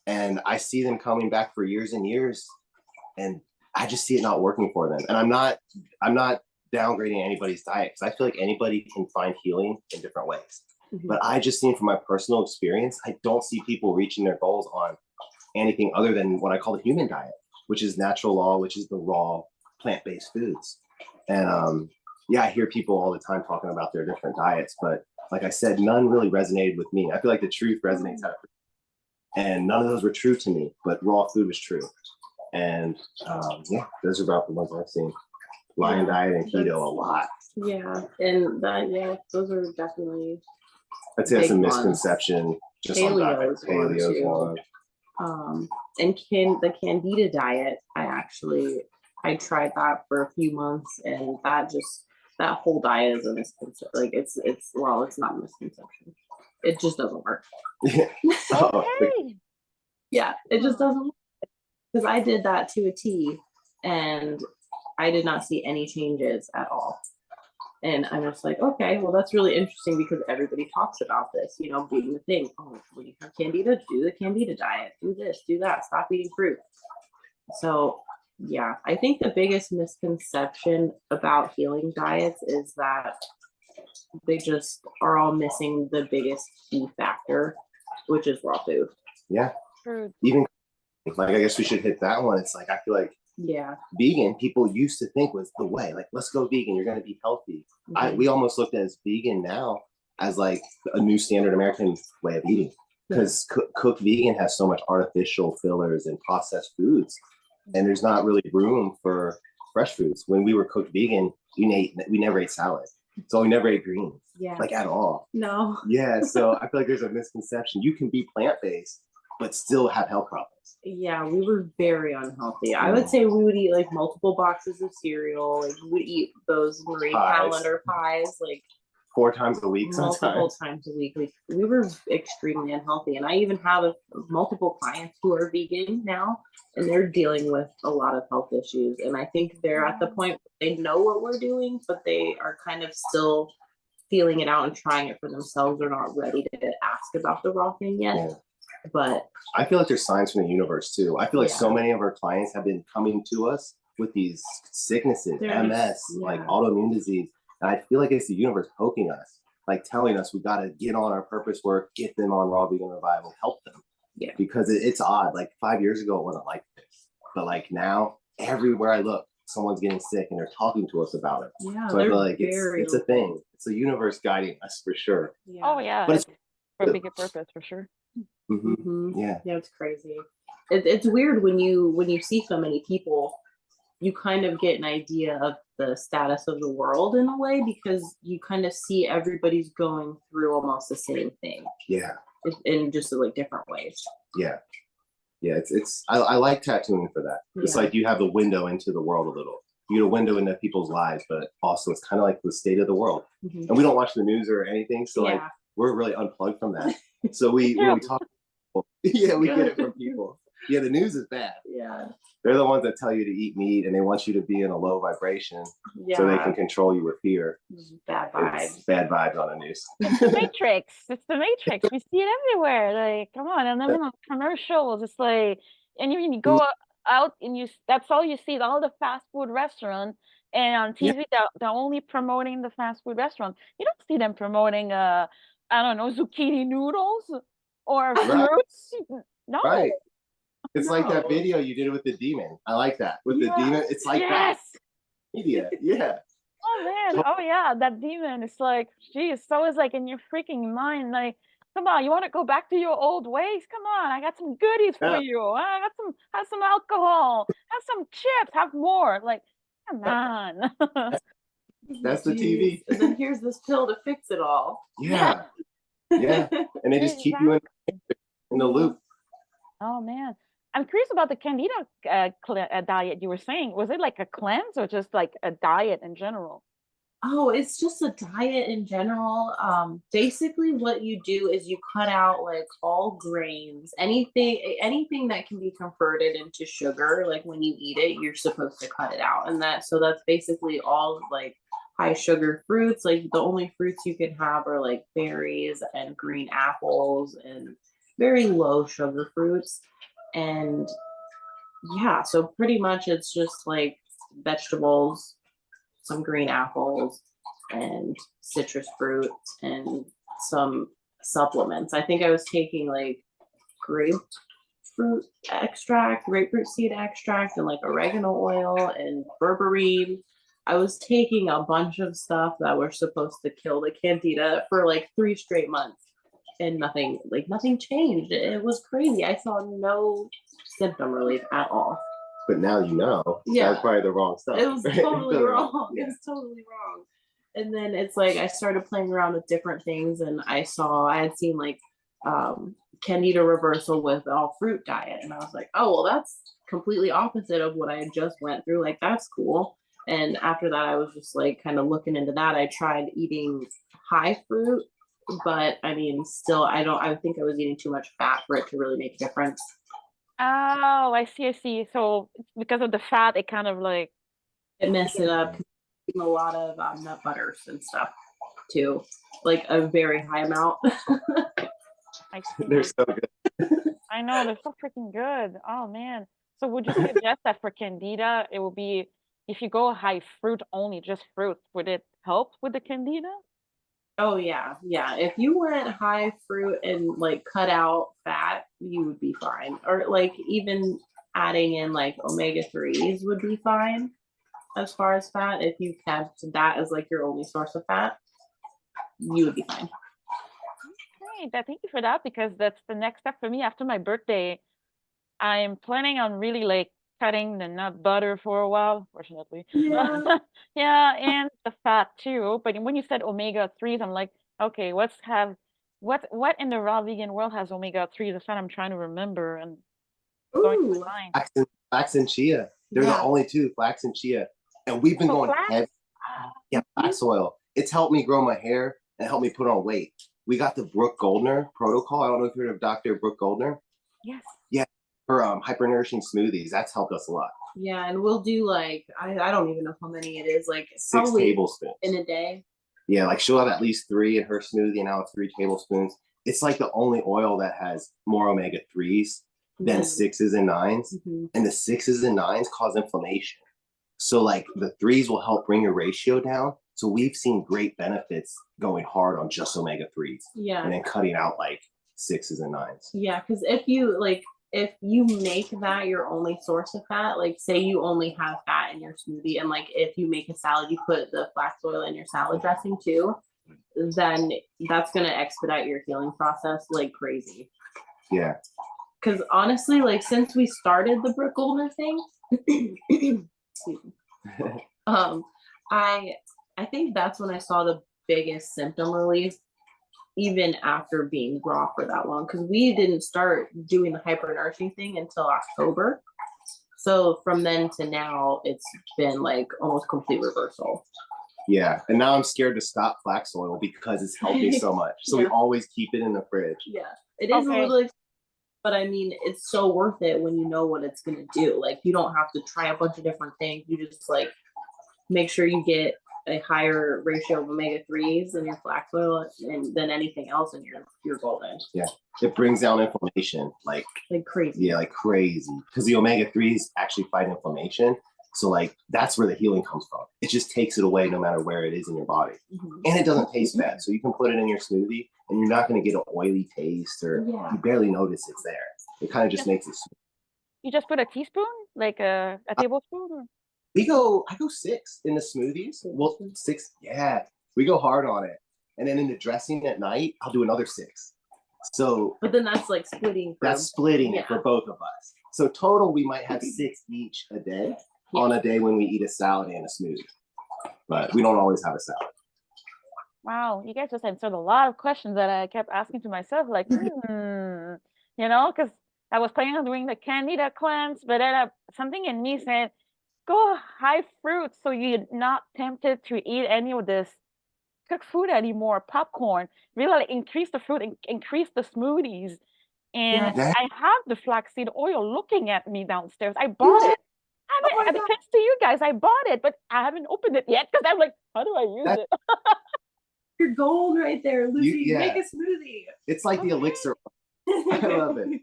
And I see them coming back for years and years, and I just see it not working for them. And I'm not downgrading anybody's diet, because I feel like anybody can find healing in different ways. Mhm. But I just seen from my personal experience, I don't see people reaching their goals on anything other than what I call the human diet, which is natural law, which is the raw plant-based foods. And yeah, I hear people all the time talking about their different diets, but like I said, none really resonated with me. I feel like the truth resonates out of, and none of those were true to me, but raw food was true. And yeah, those are about the ones I've seen. Lion diet and keto a lot. Yeah, and those are definitely. I'd say that's a big ones. misconception. Just on diet. Paleo's one. And the Candida diet, I tried that for a few months, and that whole diet is a misconception. Like it's not a misconception. It just doesn't work. Okay. Yeah, it just doesn't work. Because I did that to a T, and I did not see any changes at all. And I'm just like, okay, well, that's really interesting, because everybody talks about this, being the thing. Oh, when you have candida, do the candida diet, do this, do that, stop eating fruit. So yeah, I think the biggest misconception about healing diets is that they just are all missing the biggest key factor, which is raw food. Yeah. True. Even like, I guess we should hit that one. It's like, I feel like vegan people used to think was the way, like, let's go vegan, you're going to be healthy. We almost looked at as vegan now as like a new standard American way of eating, because cooked vegan has so much artificial fillers and processed foods, and there's not really room for fresh foods. When we were cooked vegan, we never ate salad, so we never ate greens, like at all. No. Yeah, so I feel like there's a misconception. You can be plant-based but still have health problems. Yeah, we were very unhealthy. I would say we would eat like multiple boxes of cereal. Like we would eat those Marie Calendar pies like 4 times a week, multiple times a week. Like we were extremely unhealthy. And I even have multiple clients who are vegan now, and they're dealing with a lot of health issues. And I think they're at the point where they know what we're doing, but they are kind of still feeling it out and trying it for themselves. They're not ready to ask about the raw thing yet. Yeah. But I feel like there's signs from the universe too. I feel like so many of our clients have been coming to us with these sicknesses, MS, like autoimmune disease. And I feel like it's the universe poking us, like telling us we got to get on our purpose work, get them on Raw Vegan Revival, help them. Yeah. Because it's odd. Like 5 years ago, it wasn't like this. But like now, everywhere I look, someone's getting sick and they're talking to us about it. Yeah, so I feel like it's a thing. It's the universe guiding us for sure. Yeah. Oh yeah, but it's for a bigger purpose for sure. Yeah, it's crazy. It's weird when you see so many people, you kind of get an idea of the status of the world in a way, because you kind of see everybody's going through almost the same thing. Yeah, in just like different ways. Yeah, it's I like tattooing for that. It's like you have the window into the world a little. You get a window into people's lives, but also it's kind of like the state of the world. And we don't watch the news or anything, so like we're really unplugged from that. So when we talk, we get it from people. Yeah, the news is bad. Yeah, they're the ones that tell you to eat meat, and they want you to be in a low vibration so they can control you with fear. Bad vibes. It's bad vibes on the news. It's the Matrix. It's the Matrix. We see it everywhere. Like, come on, and then in commercials, it's like, and you go out and that's all you see. All the fast food restaurants, and on TV, they're only promoting the fast food restaurant. You don't see them promoting I don't know, zucchini noodles or fruits. No. Right. It's like that video you did with the demon. I like that. With the demon, it's like that. Media. Yeah. Oh man. Oh yeah. That demon is like, geez, so is like in your freaking mind. Like, come on, you want to go back to your old ways? Come on, I got some goodies for you. I got have some alcohol, have some chips, have more. Like, come on. That's the TV. And then here's this pill to fix it all. Yeah. Yeah. And they just keep you in the loop. Oh man. I'm curious about the Candida diet you were saying. Was it like a cleanse or just like a diet in general? Oh, it's just a diet in general. Basically what you do is you cut out like all grains, anything that can be converted into sugar. Like when you eat it, you're supposed to cut it out. And that's basically all like high sugar fruits. Like the only fruits you can have are like berries and green apples and very low sugar fruits. And yeah, so pretty much it's just like vegetables, some green apples, and citrus fruit, and some supplements. I think I was taking like grapefruit seed extract, and like oregano oil and berberine. I was taking a bunch of stuff that were supposed to kill the candida for like 3 straight months. And nothing changed. It was crazy. I saw no symptom relief at all. But now you know. Yeah. That's probably the wrong stuff. It was totally wrong. Yeah. It was totally wrong. And then it's like I started playing around with different things, and I had seen like Candida reversal with all fruit diet. And I was like, oh, well, that's completely opposite of what I had just went through. Like, that's cool. And after that, I was just like kind of looking into that. I tried eating high fruit, but I mean, still, I think I was eating too much fat for it to really make a difference. Oh, I see. So because of the fat, it kind of like it messed it up. A lot of nut butters and stuff too, like a very high amount. I see. They're so good. I know, they're so freaking good. Oh man. So would you suggest that for Candida, it would be if you go high fruit only, just fruit, would it help with the Candida? Oh yeah, yeah. If you went high fruit and like cut out fat, you would be fine. Or like even adding in like omega 3s would be fine as far as fat. If you kept that as like your only source of fat, you would be fine. Great. Thank you for that because that's the next step for me after my birthday. I'm planning on really like cutting the nut butter for a while, fortunately. Yeah. Yeah, and the fat too. But when you said omega threes, I'm like, okay, what in the raw vegan world has omega threes? That's what I'm trying to remember and going to Ooh. my mind. Flax and chia. They're the Yeah. only two, flax and chia. And we've been So going flax? heavy. Yeah, flax oil. It's helped me grow my hair and helped me put on weight. We got the Brooke Goldner protocol. I don't know if you've heard of Dr. Brooke Goldner. Yes. Yeah, her hypernourishing smoothies. That's helped us a lot. Yeah, and we'll do like I don't even know how many it is, like 6 probably tablespoons. in a day. Yeah, like she'll have at least 3 in her smoothie, and now it's 3 tablespoons. It's like the only oil that has more omega 3s than 6s and 9s. Mm-hmm. And the 6s and 9s cause inflammation. So like the 3s will help bring your ratio down. So we've seen great benefits going hard on just omega 3s. Yeah. And then cutting out like 6s and 9s. Yeah, because if you make that your only source of fat, like say you only have fat in your smoothie, and like if you make a salad, you put the flax oil in your salad dressing too, then that's gonna expedite your healing process like crazy. Yeah. Because honestly, like since we started the Brooke Goldner thing, I think that's when I saw the biggest symptom relief, even after being raw for that long, because we didn't start doing the hypernourishing thing until October. So from then to now, it's been like almost complete reversal. Yeah, and now I'm scared to stop flax oil because it's helped me so much. So we always keep it in the fridge. Yeah, it is a little, but I mean, it's so worth it when you know what it's gonna do. Like you don't have to try a bunch of different things. You just like make sure you get a higher ratio of omega 3s in your flax oil and than anything else, and you're golden. Yeah, it brings down inflammation like crazy. Yeah, like crazy, because the omega 3s actually fight inflammation. So like that's where the healing comes from. It just takes it away no matter where it is in your body. And it doesn't taste bad. So you can put it in your smoothie and you're not going to get an oily taste, or you barely notice it's there. It kind of just makes it sweet. You just put a teaspoon, like a tablespoon? Or? I go 6 in the smoothies. Well, 6, yeah. We go hard on it. And then in the dressing at night, I'll do another 6. So but then that's like splitting it for both of us. So total we might have 6 each a day on a day when we eat a salad and a smoothie. But we don't always have a salad. Wow, you guys just answered a lot of questions that I kept asking to myself, like, because I was planning on doing the candida cleanse, but then something in me said, go high fruit so you're not tempted to eat any of this cooked food anymore, popcorn, really like, increase the fruit, increase the smoothies. And I have the flaxseed oil looking at me downstairs. I bought it. Thanks to you guys, I bought it, but I haven't opened it yet because I'm like, how do I use it? Your gold right there, Lucy. Make a smoothie. It's like the elixir. I love it.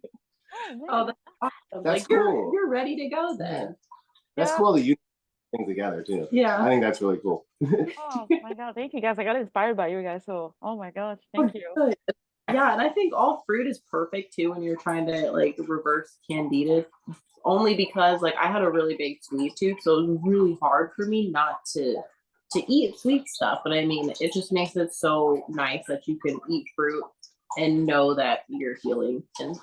Oh, that's awesome. That's cool. You're ready to go then. That's cool that you things together too. Yeah, I think that's really cool. Oh my god, thank you guys. I got inspired by you guys. So, oh my gosh, thank you. Good. Yeah, and I think all fruit is perfect too when you're trying to like reverse candida. Only because like I had a really big sweet tooth, so it was really hard for me not to eat sweet stuff. But I mean, it just makes it so nice that you can eat fruit and know that you're healing and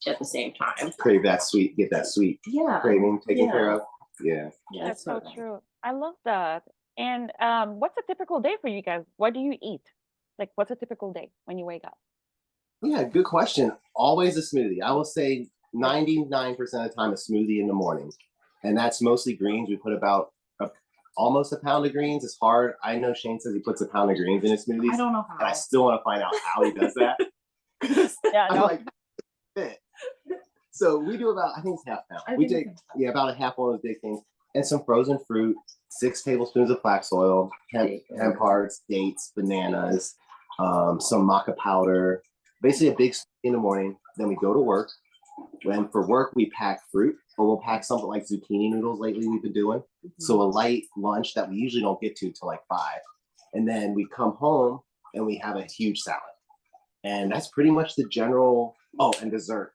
at the same time. Crave that sweet, get that sweet craving taken care of. Yeah. That's so true. I love that. And what's a typical day for you guys? What do you eat? Like, what's a typical day when you wake up? Yeah, good question. Always a smoothie. I will say 99% of the time a smoothie in the morning. And that's mostly greens. We put about almost a pound of greens. It's hard. I know Shane says he puts a pound of greens in his smoothies. I don't know how. And I still want to find out how he does that. I'm like, so we do about, I think it's half pound. We take about a half one of those big things and some frozen fruit, 6 tablespoons of flax oil, hemp hearts, dates, bananas, some maca powder, basically a big in the morning. Then we go to work. When for work we pack fruit, or we'll pack something like zucchini noodles lately we've been doing. So a light lunch that we usually don't get to till like 5. And then we come home and we have a huge salad. And that's pretty much the general. Oh, and dessert.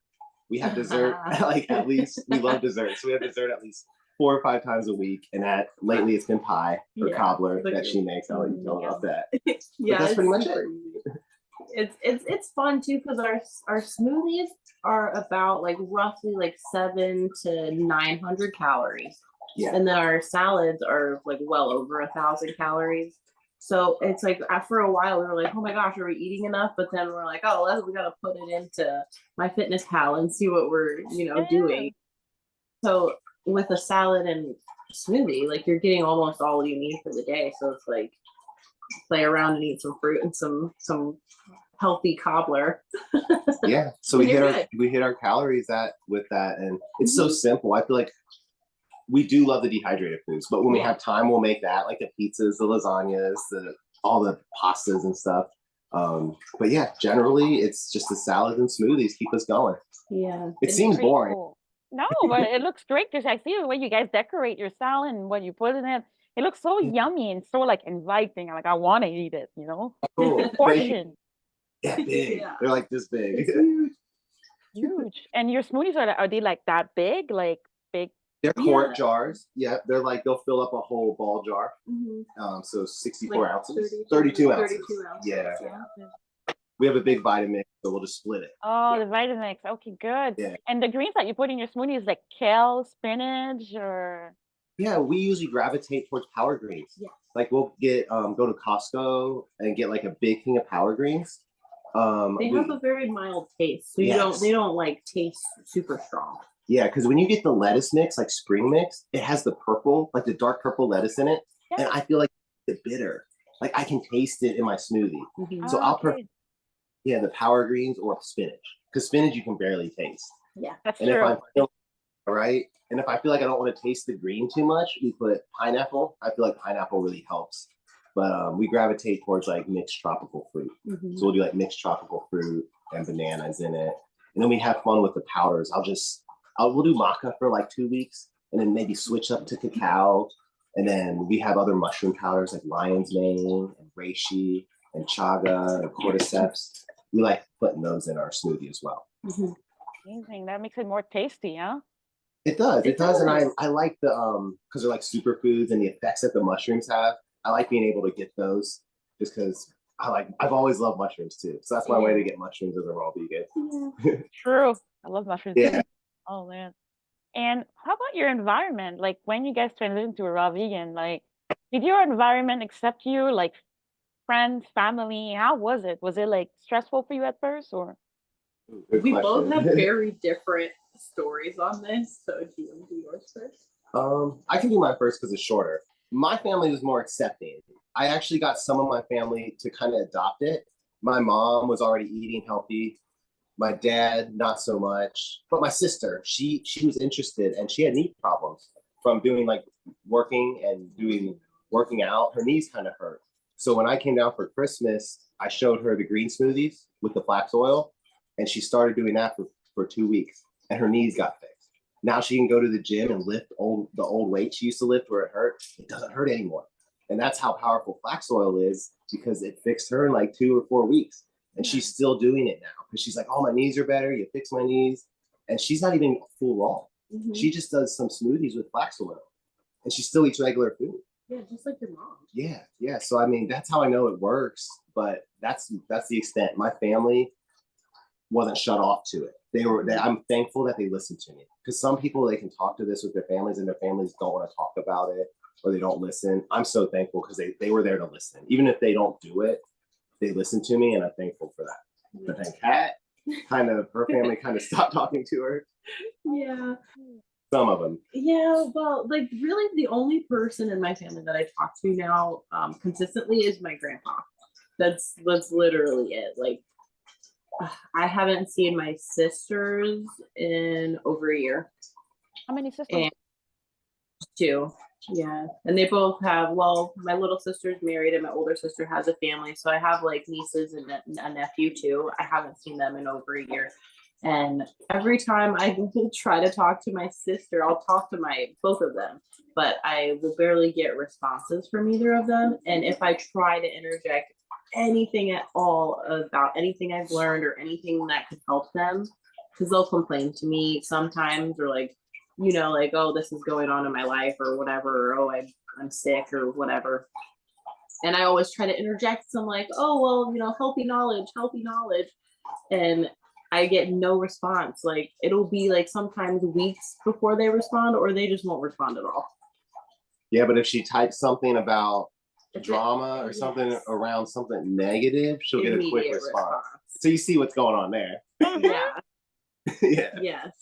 We have dessert like at least, we love dessert. So we have dessert at least 4 or 5 times a week. And that lately it's been pie or cobbler that she makes. I'll let you know about that. Yeah, that's pretty much it. It's fun too because our smoothies are about like roughly like 700 to 900 calories. Yeah. And then our salads are like well over 1,000 calories. So it's like after a while we were like, oh my gosh, are we eating enough? But then we're like, oh, we gotta put it into MyFitnessPal and see what we're doing. So with a salad and smoothie, like you're getting almost all you need for the day. So it's like play around and eat some fruit and some healthy cobbler. Yeah. So we hit our calories with that, and it's so simple. I feel like we do love the dehydrated foods, but when we have time, we'll make that, like the pizzas, the lasagnas, all the pastas and stuff. But yeah, generally it's just the salads and smoothies keep us going. Yeah. It seems boring. Cool. No, but it looks great because I see the way you guys decorate your salad and what you put in it. It looks so yummy and so like inviting. Like I want to eat it, Cool. Portion. Yeah, big. Yeah. They're like this big. It's huge. Huge. And your smoothies are they like that big? Like big? They're quart jars. Yeah, they're like they'll fill up a whole ball jar. So 64 like ounces, 32 ounces. 32 ounces. Yeah. We have a big Vitamix, so we'll just split it. Oh, the Vitamix. Okay, good. Yeah. And the greens that you put in your smoothie is like kale, spinach, or yeah, we usually gravitate towards power greens. Yeah. Like we'll get go to Costco and get like a big thing of power greens. They have a very mild taste, so they don't like taste super strong. Yeah, because when you get the lettuce mix, like spring mix, it has the purple, like the dark purple lettuce in it, and I feel like it's bitter. Like I can taste it in my smoothie, so I'll prefer the power greens or spinach, because spinach you can barely taste. Yeah, that's and true. If I feel and if I feel like I don't want to taste the green too much, we put pineapple. I feel like pineapple really helps, but we gravitate towards like mixed tropical fruit. So we'll do like mixed tropical fruit and bananas in it, and then we have fun with the powders. We'll do maca for like 2 weeks, and then maybe switch up to cacao. And then we have other mushroom powders like lion's mane and reishi and chaga and cordyceps. We like putting those in our smoothie as well. Amazing. That makes it more tasty, huh? It does. It does. And I like the because they're like superfoods and the effects that the mushrooms have. I like being able to get those just because I've always loved mushrooms too. So that's my way to get mushrooms as a raw vegan. True. I love mushrooms. Yeah. Oh man. And how about your environment? Like when you guys transitioned to a raw vegan, like did your environment accept you? Like friends, family? How was it? Was it like stressful for you at first or? We both have very different stories on this. So do you want to do yours first? I can do mine first because it's shorter. My family was more accepting. I actually got some of my family to kind of adopt it. My mom was already eating healthy. My dad, not so much. But my sister, she was interested, and she had knee problems from doing like working out. Her knees kind of hurt. So when I came down for Christmas, I showed her the green smoothies with the flax oil, and she started doing that for 2 weeks, and her knees got fixed. Now she can go to the gym and lift the old weight she used to lift where it hurt. It doesn't hurt anymore. And that's how powerful flax oil is, because it fixed her in like 2 or 4 weeks. And she's still doing it now because she's like, oh, my knees are better. You fix my knees. And she's not even full raw. She just does some smoothies with flax oil, and she still eats regular food. Yeah, just like your mom. Yeah. So, I mean, that's how I know it works. But that's the extent. My family wasn't shut off to it. I'm thankful that they listened to me, because some people, they can talk to this with their families and their families don't want to talk about it or they don't listen. I'm so thankful because they were there to listen. Even if they don't do it, they listen to me, and I'm thankful for that. But then Kat, her family kind of stopped talking to her. Yeah. Some of them. Yeah, well, like really the only person in my family that I talk to now consistently is my grandpa. That's literally it. Like I haven't seen my sisters in over a year. How many sisters? And 2. Yeah. And they both have, my little sister's married and my older sister has a family. So I have like nieces and a nephew too. I haven't seen them in over a year. And every time I will try to talk to my sister, I'll talk to both of them, but I will barely get responses from either of them. And if I try to interject anything at all about anything I've learned or anything that could help them, because they'll complain to me sometimes, or like, like, oh, this is going on in my life or whatever, or oh, I'm sick or whatever. And I always try to interject some like, oh, well, healthy knowledge. And I get no response. Like, it'll be like sometimes weeks before they respond, or they just won't respond at all. Yeah, but if she types something about If drama or something around something negative, she'll get a quick immediate response. So you see what's going on there. Yeah. Yeah. Yes.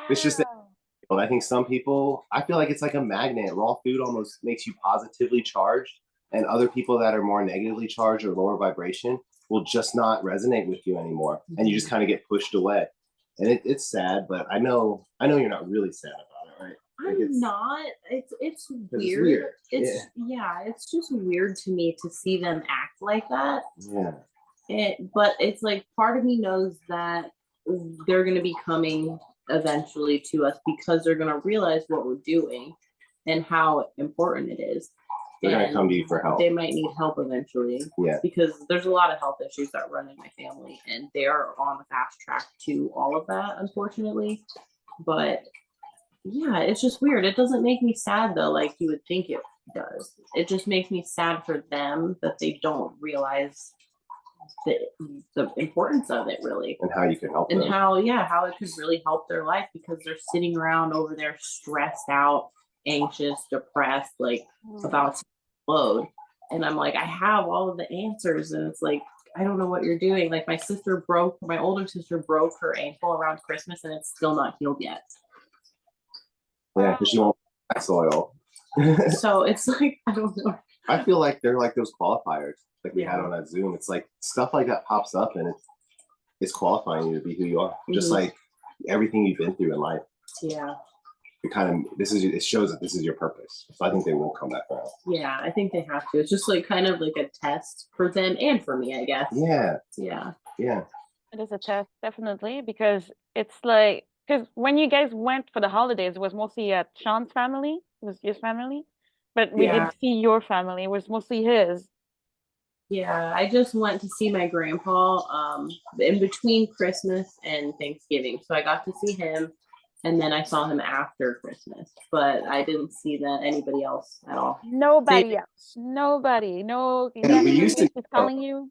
It's just that Wow. I think some people, I feel like it's like a magnet. Raw food almost makes you positively charged, and other people that are more negatively charged or lower vibration will just not resonate with you anymore, and you just kind of get pushed away. And it's sad, but I know you're not really sad about it, right? Like I'm not. It's it's weird. weird. It's just weird to me to see them act like that. Yeah. But it's like part of me knows that they're going to be coming eventually to us, because they're going to realize what we're doing and how important it is. They're going to come to you for help. They might need help eventually. Yeah. Because there's a lot of health issues that run in my family, and they are on the fast track to all of that, unfortunately. But yeah, it's just weird. It doesn't make me sad though, like you would think it does. It just makes me sad for them that they don't realize the importance of it, really, And how you can help and them. how it could really help their life, because they're sitting around over there stressed out, anxious, depressed, like about to explode. And I'm like, I have all of the answers, and it's like, I don't know what you're doing. Like my older sister broke her ankle around Christmas, and it's still not healed yet. Yeah, because she won't soil. So it's like, I don't know. I feel like they're like those qualifiers like we had Yeah. on that Zoom. It's like stuff like that pops up, and it's qualifying you to be who you are. Just like everything you've been through in life. Yeah. It shows that this is your purpose. So I think they will come back around. Yeah, I think they have to. It's just like kind of like a test for them and for me, I guess. Yeah. Yeah. Yeah. It is a test, definitely, because it's like, because when you guys went for the holidays, it was mostly at Sean's family, it was his family, but we Yeah. did see your family, it was mostly his. Yeah, I just went to see my grandpa in between Christmas and Thanksgiving. So I got to see him, and then I saw him after Christmas, but I didn't see anybody else at all. Nobody else. Nobody. No. Yeah, we used to is calling you.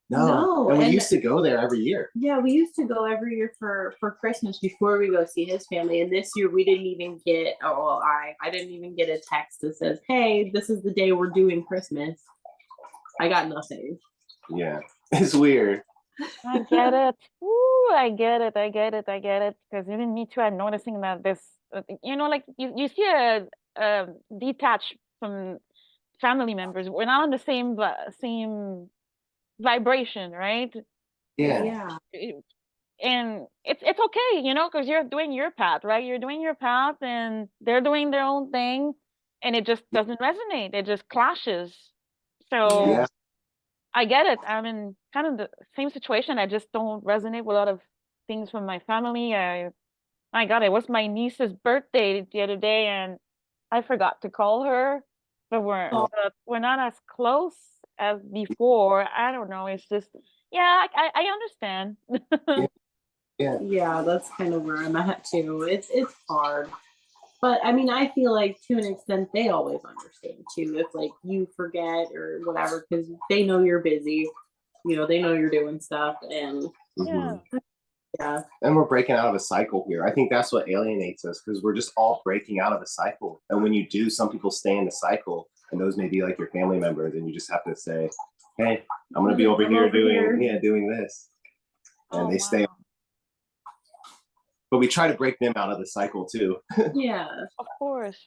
No, and we and- used to go there every year. Yeah, we used to go every year for Christmas before we go see his family. And this year we didn't even get, I didn't even get a text that says, hey, this is the day we're doing Christmas. I got nothing. Yeah, it's weird. I get it. Ooh, I get it. I get it. I get it. Because even me too, I'm noticing that this, like you see a detached from family members. We're not on the same vibration, right? Yeah. And it's okay, because you're doing your path, right? You're doing your path, and they're doing their own thing, and it just doesn't resonate. It just clashes. So Yeah. I get it. I'm in kind of the same situation. I just don't resonate with a lot of things from my family. My God, it was my niece's birthday the other day, and I forgot to call her, but we're not as close as before. I don't know. It's just, yeah, I understand. Yeah, that's kind of where I'm at too. It's hard. But I mean, I feel like to an extent they always understand too, if like you forget or whatever, because they know you're busy, they know you're doing stuff, and Yeah. yeah. And we're breaking out of a cycle here. I think that's what alienates us, because we're just all breaking out of a cycle. And when you do, some people stay in the cycle, and those may be like your family members, and you just have to say, hey, I'm gonna be over here doing this. And they stay. But we try to break them out of the cycle too. Yeah. Of course.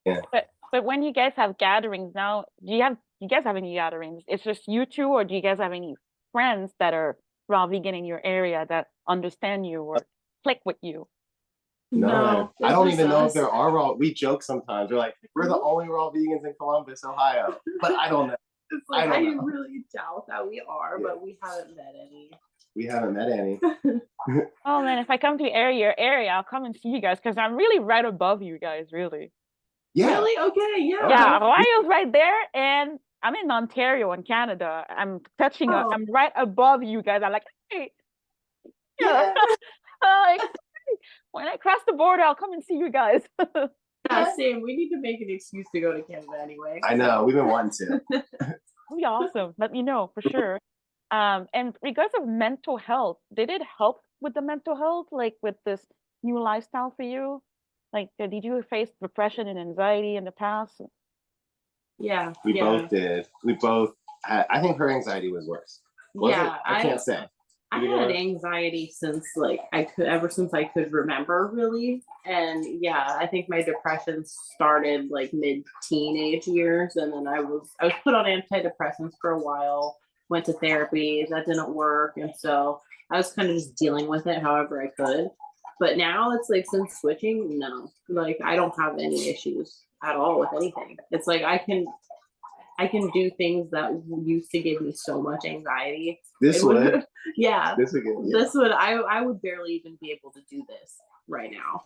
Yeah. But when you guys have gatherings now, do you guys have any gatherings? It's just you two, or do you guys have any friends that are raw vegan in your area that understand you or click with you? No, I don't even know if there are raw. We joke sometimes. We're like, we're the only raw vegans in Columbus, Ohio. But I don't know. It's like, I really doubt that we are, but we haven't met any. We haven't met any. Oh man, if I come to your area, I'll come and see you guys, because I'm really right above you guys, really. Yeah. Really? Okay, yeah. Yeah, Ohio's right there, and I'm in Ontario in Canada. I'm touching Oh. I'm right above you guys. I'm like, hey, yeah. Yeah. Like, hey, when I cross the border, I'll come and see you guys. Yeah, same. We need to make an excuse to go to Canada anyway. I know, we've been wanting to. That'd be awesome. Let me know for sure. And regards of mental health, did it help with the mental health, like with this new lifestyle for you? Like, did you face depression and anxiety in the past? Yeah. We yeah. both did. We both had, I think her anxiety was worse. Was Yeah, it? I can't say. I You had know? anxiety since like ever since I could remember really. And yeah, I think my depression started like mid teenage years, and then I was put on antidepressants for a while, went to therapy, that didn't work, and so I was kind of just dealing with it however I could. But now it's like since switching, no. Like I don't have any issues at all with anything. It's like I can do things that used to give me so much anxiety. This would. Yeah. This would get, yeah. This would I would barely even be able to do this right now.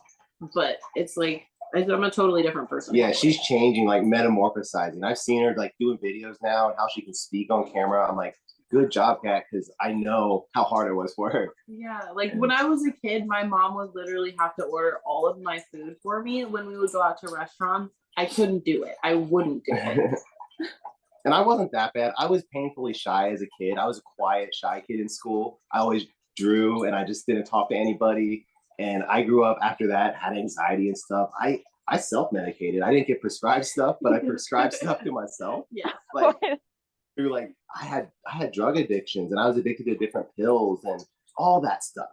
But it's like I'm a totally different person. Yeah, she's changing, like metamorphosizing. I've seen her like doing videos now and how she can speak on camera. I'm like, good job, Kat, because I know how hard it was for her. Yeah, like when I was a kid, my mom would literally have to order all of my food for me when we would go out to restaurants. I couldn't do it. I wouldn't do it. And I wasn't that bad. I was painfully shy as a kid. I was a quiet, shy kid in school. I always drew and I just didn't talk to anybody. And I grew up after that, had anxiety and stuff. I self-medicated. I didn't get prescribed stuff, but I prescribed stuff to myself. Yeah. Like through like I had drug addictions and I was addicted to different pills and all that stuff.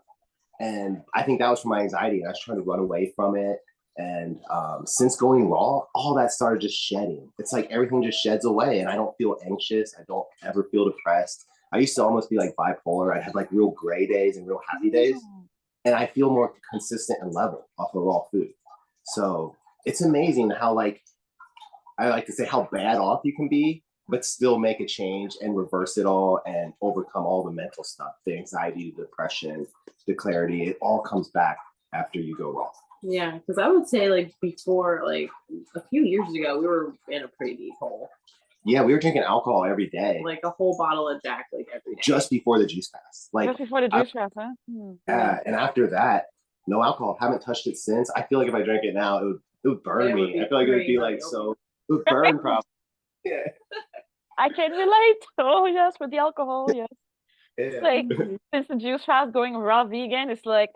And I think that was from my anxiety. And I was trying to run away from it. And since going raw, all that started just shedding. It's like everything just sheds away, and I don't feel anxious. I don't ever feel depressed. I used to almost be like bipolar. I'd have like real gray days and real happy days, and I feel more consistent and level off of raw food. So it's amazing how, like, I like to say, how bad off you can be, but still make a change and reverse it all and overcome all the mental stuff, the anxiety, the depression, the clarity. It all comes back after you go raw. Yeah, because I would say like before, like a few years ago, we were in a pretty deep hole. Yeah, we were drinking alcohol every day. Like a whole bottle of Jack, like every day. Just before the juice fast. Like just before the juice fast, huh? Yeah, and after that, no alcohol. Haven't touched it since. I feel like if I drank it now, it would burn me. I feel like it would be like so. It would burn probably. Yeah. I can relate. Oh yes, with the alcohol, yes. Yeah. It's like since the juice fast going raw vegan, it's like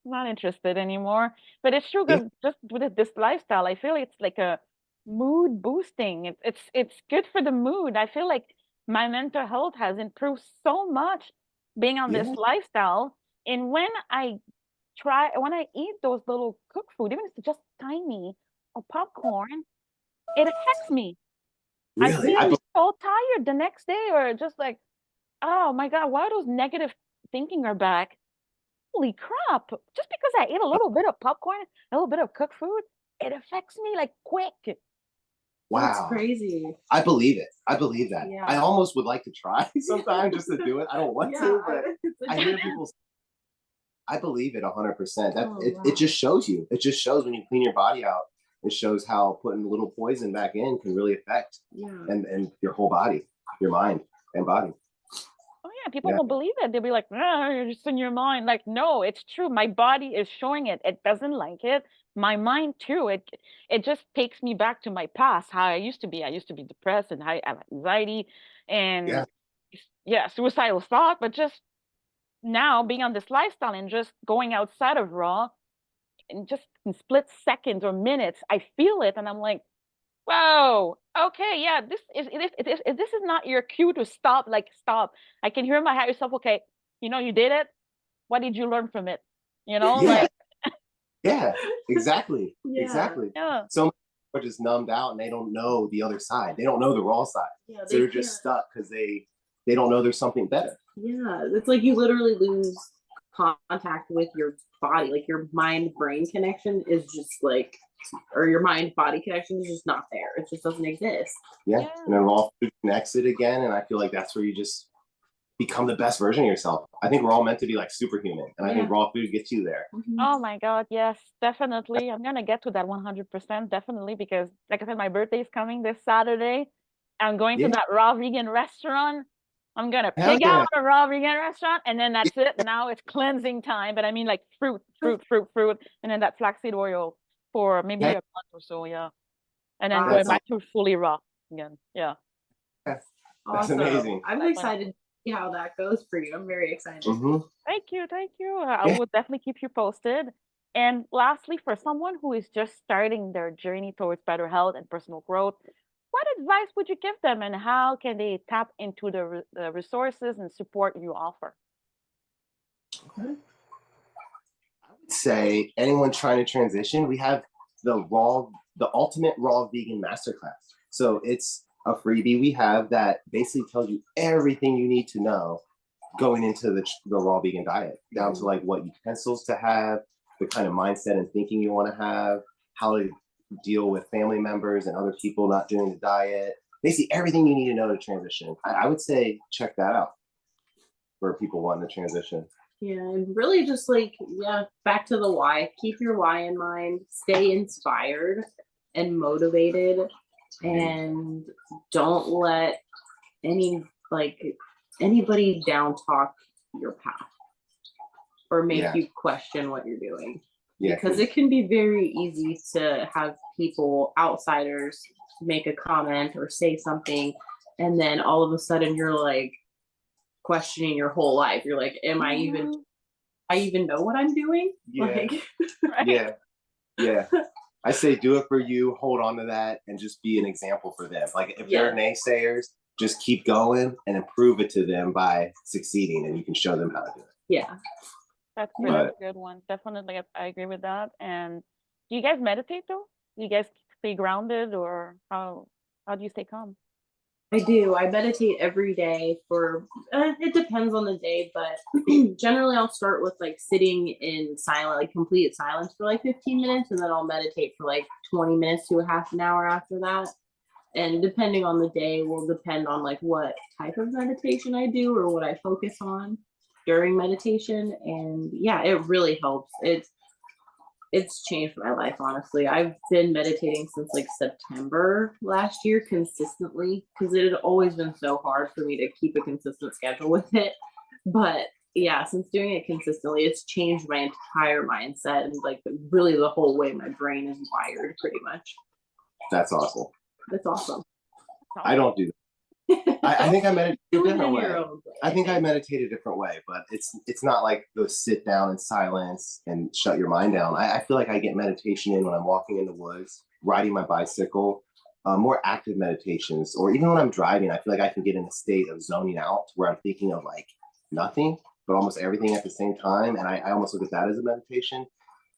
not interested anymore. But it's true because just with this lifestyle, I feel it's like a mood boosting. It's good for the mood. I feel like my mental health has improved so much being on this lifestyle. And when I eat those little cooked food, even if it's just tiny or popcorn, it affects me. Really? I feel so tired the next day, or just like, oh my God, why those negative thinking are back? Holy crap. Just because I ate a little bit of popcorn, a little bit of cooked food, it affects me like quick. Wow. That's crazy. I believe it. I believe that. Yeah. I almost would like to try sometimes just to do it. I don't want to, but I hear people. I believe it 100%. It just shows you. It just shows when you clean your body out. It shows how putting a little poison back in can really affect and your whole body, your mind and body. Oh yeah, people won't believe it. They'll be like, "No, you're just in your mind." Like, no, it's true. My body is showing it. It doesn't like it. My mind too. It just takes me back to my past, how I used to be. I used to be depressed and I have anxiety and suicidal thought. But just now being on this lifestyle and just going outside of raw in just in split seconds or minutes, I feel it and I'm like, whoa, okay, yeah, this is not your cue to stop, like stop. I can hear in my head yourself, okay, you did it. What did you learn from it? Like yeah, exactly. Yeah. Exactly. yeah. So many people are just numbed out and they don't know the other side. They don't know the raw side. Yeah, so they're just stuck because they don't know there's something better. Yeah, it's like you literally lose contact with your body. Like your mind-brain connection is just like, or your mind-body connection is just not there. It just doesn't exist. Yeah. And then raw food connects it again. And I feel like that's where you just become the best version of yourself. I think we're all meant to be like superhuman. And I think raw food gets you there. Oh my God, yes, definitely. I'm gonna get to that 100%, definitely, because like I said, my birthday is coming this Saturday. I'm going to Yeah. that raw vegan restaurant. I'm gonna Hell pig yeah. out a raw vegan restaurant, and then that's it. Now it's cleansing time. But I mean, like fruit, and then that flaxseed oil for maybe a Heck month or so, yeah. And then going That's Awesome. back to fully raw again, yeah. yeah, that's Awesome. amazing. I'm Definitely. excited to see how that goes for you. I'm very excited. Hmm. Thank you, thank you. I Yeah. will definitely keep you posted. And lastly, for someone who is just starting their journey towards better health and personal growth, what advice would you give them, and how can they tap into the resources and support you offer? Okay. I would say anyone trying to transition, we have the ultimate raw vegan masterclass. So it's a freebie we have that basically tells you everything you need to know going into the raw vegan diet, down to like what utensils to have, the kind of mindset and thinking you want to have, how to deal with family members and other people not doing the diet. Basically, everything you need to know to transition. I would say check that out for people wanting to transition. Yeah, and really just like, yeah, back to the why. Keep your why in mind. Stay inspired and motivated, and don't let any like anybody down talk your path or make Yeah. you question what you're doing. Yeah, Because it can be very easy to have people, outsiders, make a comment or say something, and then all of a sudden you're like questioning your whole life. You're like, am I even know what I'm doing? yeah, Like, Right. yeah, yeah. I say do it for you, hold on to that, and just be an example for them. Like if they're naysayers, just keep going and improve it to them by succeeding, and you can show them how to do it. yeah. That's But a good one. Definitely, I agree with that. And do you guys meditate though? Do you guys stay grounded, or how do you stay calm? I do. I meditate every day for, it depends on the day, but generally I'll start with like sitting in silent, like complete silence for like 15 minutes, and then I'll meditate for like 20 minutes to a half an hour after that. And depending on the day will depend on like what type of meditation I do or what I focus on during meditation. And yeah, it really helps. It's changed my life, honestly. I've been meditating since like September last year consistently, because it had always been so hard for me to keep a consistent schedule with it. But yeah, since doing it consistently, it's changed my entire mindset and like really the whole way my brain is wired, pretty much. that's awesome. That's awesome. I don't do that. I think I meditate a Do it different in way. your own way. I think I meditate a different way, but it's not like the sit down in silence and shut your mind down. I feel like I get meditation in when I'm walking in the woods, riding my bicycle, more active meditations, or even when I'm driving. I feel like I can get in a state of zoning out where I'm thinking of like nothing, but almost everything at the same time. And I almost look at that as a meditation.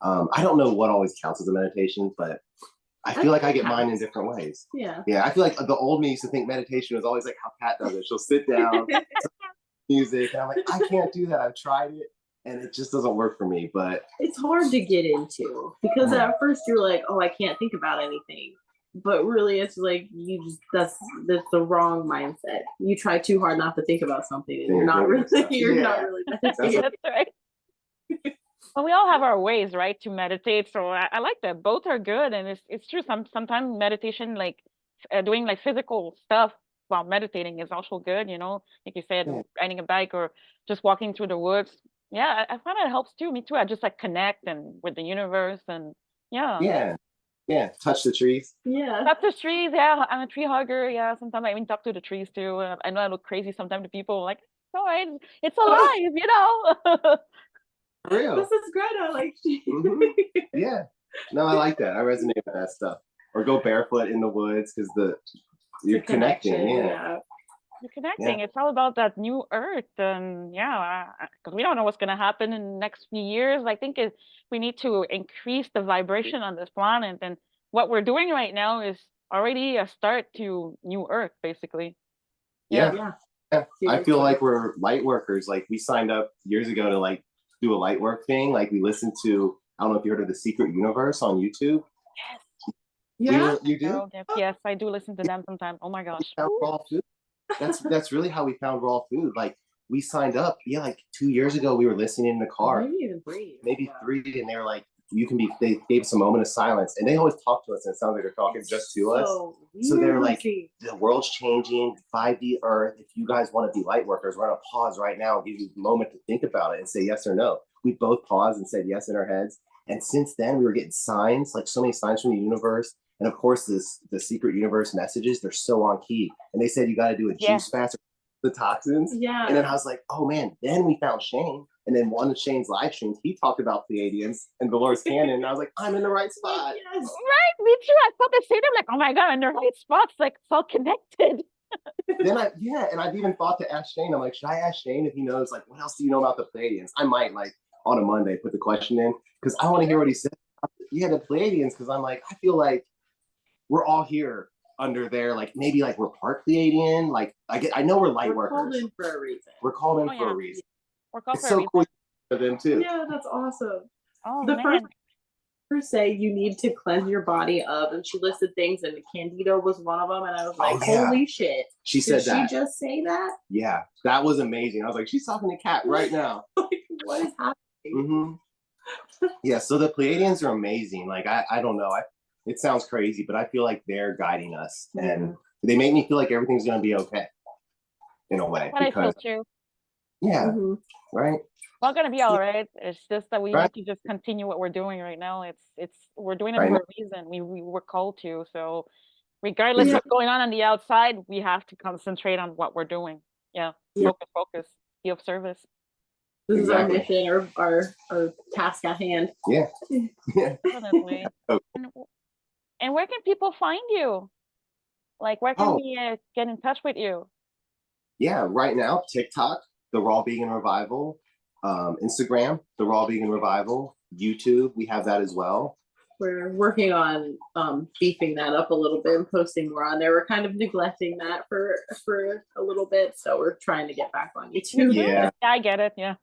I don't know what always counts as a meditation, but I feel like I get mine in different ways. Yeah. Yeah, I feel like the old me used to think meditation was always like how Kat does it. She'll sit down, music, and I'm like, I can't do that. I've tried it, and it just doesn't work for me. But It's hard to get into because at first you're like, oh, I can't think about anything. But really it's like you just that's the wrong mindset. You try too hard not to think about something and you're not really meditating. That's right. Well, we all have our ways, right, to meditate. So I like that. Both are good, and it's true. Sometimes meditation, like doing like physical stuff while meditating, is also good. You know, like you said, riding a bike or just walking through the woods. Yeah, I find it helps too. Me too. I just like connect and with the universe, and yeah. yeah, touch the trees. Yeah. Talk to trees. Yeah, I'm a tree hugger. Yeah, sometimes I even talk to the trees too. I know I look crazy sometimes to people. Like, all right, it's alive, you know. For real. This is great. I like Yeah. No, I like that. I resonate with that stuff. Or go barefoot in the woods because you're connecting. Yeah. You're connecting. It's all about that new earth, and because we don't know what's going to happen in the next few years. I think we need to increase the vibration on this planet, and what we're doing right now is already a start to new earth, basically. Yeah. I feel like we're light workers. Like we signed up years ago to like do a light work thing. Like we listened to, I don't know if you heard of The Secret Universe on YouTube. Yeah. You do? Yes, I do listen to them sometimes. Oh my gosh. Raw food. That's really how we found raw food. Like we signed up, like 2 years ago. We were listening in the car, maybe 3, and they were like, you can be, they gave us a moment of silence, and they always talk to us and it sounds like they're talking just to us. So they're like, the world's changing, 5D Earth. If you guys want to be light workers, we're gonna pause right now and give you a moment to think about it and say yes or no. We both paused and said yes in our heads. And since then we were getting signs, like so many signs from the universe. And of course, the secret universe messages, they're so on key. And they said you got to do a juice fast, the toxins. Yeah. And then I was like, oh man, then we found Shane. And then one of Shane's live streams, he talked about Pleiadians and Dolores Cannon. And I was like, I'm in the right spot. Yes. Right, me too. I felt the same. I'm like, oh my God, I'm in the right spots, like it's all connected. Then and I've even thought to ask Shane, I'm like, should I ask Shane if he knows, like, what else do you know about the Pleiadians? I might, like, on a Monday put the question in, because I want to hear what he said. Yeah, the Pleiadians, because I'm like, I feel like we're all here under there, like maybe like we're part Pleiadian. Like I know we're light workers. We're called in for a reason. We're called in for a reason. We're called It's for so a reason. cool for them too. Yeah, that's awesome. Oh The man. first say you need to cleanse your body of, and she listed things, and Candida was one of them, and I was like, holy shit. She said that. Did she just say that? Yeah, that was amazing. I was like, she's talking to Kat right now. Like, what is happening? Mm-hmm. Yeah, so the Pleiadians are amazing. Like I don't know. It sounds crazy, but I feel like they're guiding us, and they make me feel like everything's gonna be okay in a way. What I feel too. Yeah. Right. Not gonna be all right. It's just that we need to just continue what we're doing right now. It's we're doing it for a reason. We were called to. So regardless of what's going on the outside, we have to concentrate on what we're doing. Yeah. Focus. Be of service. This is our mission, our task at hand. Yeah. Definitely. And where can people find you? Like, where can we get in touch with you? Yeah, right now, TikTok, The Raw Vegan Revival, Instagram, The Raw Vegan Revival, YouTube, we have that as well. We're working on beefing that up a little bit and posting more on there. We're kind of neglecting that for a little bit, so we're trying to get back on YouTube. Yeah, I get it. Yeah.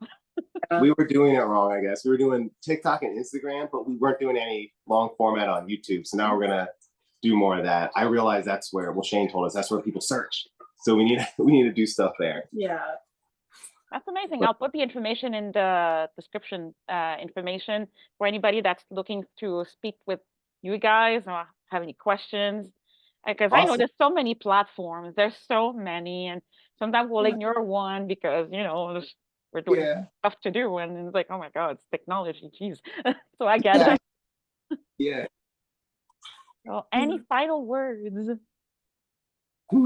We were doing it wrong, I guess. We were doing TikTok and Instagram, but we weren't doing any long format on YouTube. So now we're gonna do more of that. I realize that's where, well, Shane told us that's where people search. So we need to do stuff there. Yeah. That's amazing. I'll put the information in the description, information for anybody that's looking to speak with you guys or have any questions. Because I know there's so many platforms. There's so many, and sometimes we'll ignore one because we're doing stuff to do, and it's like, oh my God, it's technology. Jeez. So I get it. Yeah. So, any final words? I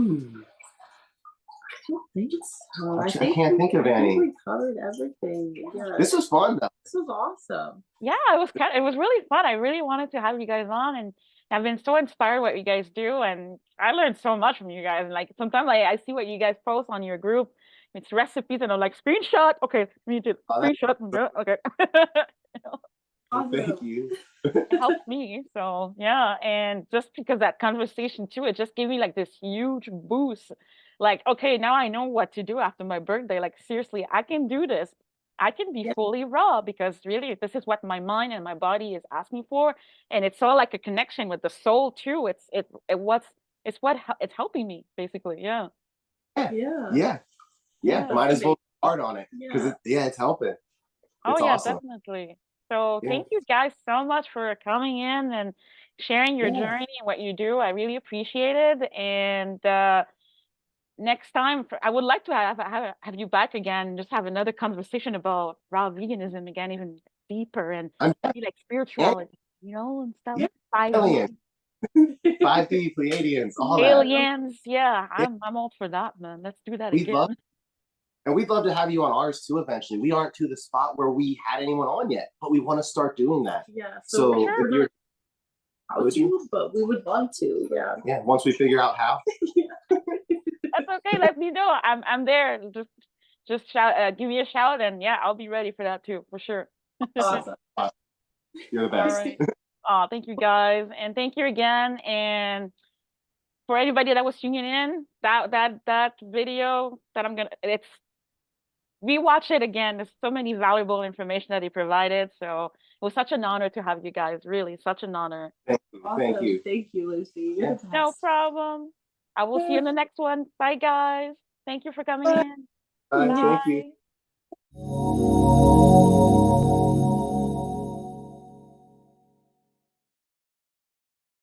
don't think so. I can't think of any. We covered everything. Yeah. This was fun though. This was awesome. Yeah, it was really fun. I really wanted to have you guys on, and I've been so inspired what you guys do, and I learned so much from you guys. And like sometimes I see what you guys post on your group. It's recipes, and I'm like, screenshot. Okay, we need to screenshot. Okay. Awesome. Thank you. It helps me. So yeah, and just because that conversation too, it just gave me like this huge boost. Like, okay, now I know what to do after my birthday. Like, seriously, I can do this. I can be fully raw because really this is what my mind and my body is asking for. And it's all like a connection with the soul too. It's helping me basically. Yeah. Might as well start on it because it's helping. It's awesome. Definitely. So thank you guys so much for coming in and sharing your journey and what you do. I really appreciate it. And next time, I would like to have you back again and just have another conversation about raw veganism again, even deeper, and maybe like spirituality, and stuff. Yeah. 5D. 5D, Pleiadians, all aliens. Yeah, I'm all for that, man. Let's do that again. We'd love to have you on ours too eventually. We aren't to the spot where we had anyone on yet, but we want to start doing that. Yeah. So if you're but we would love to. Yeah. Yeah. Once we figure out how. That's okay. Let me know. I'm there. Just shout. Give me a shout, and I'll be ready for that too, for sure. Awesome. You're the best. All right. Oh, thank you guys, and thank you again. And for anybody that was tuning in, that video that it's rewatch it again. There's so many valuable information that he provided. So it was such an honor to have you guys. Really, such an honor. Thank you. Thank you, Lucy. No problem. I will see you in the next one. Bye, guys. Thank you for coming in. Bye. Bye. Thank you.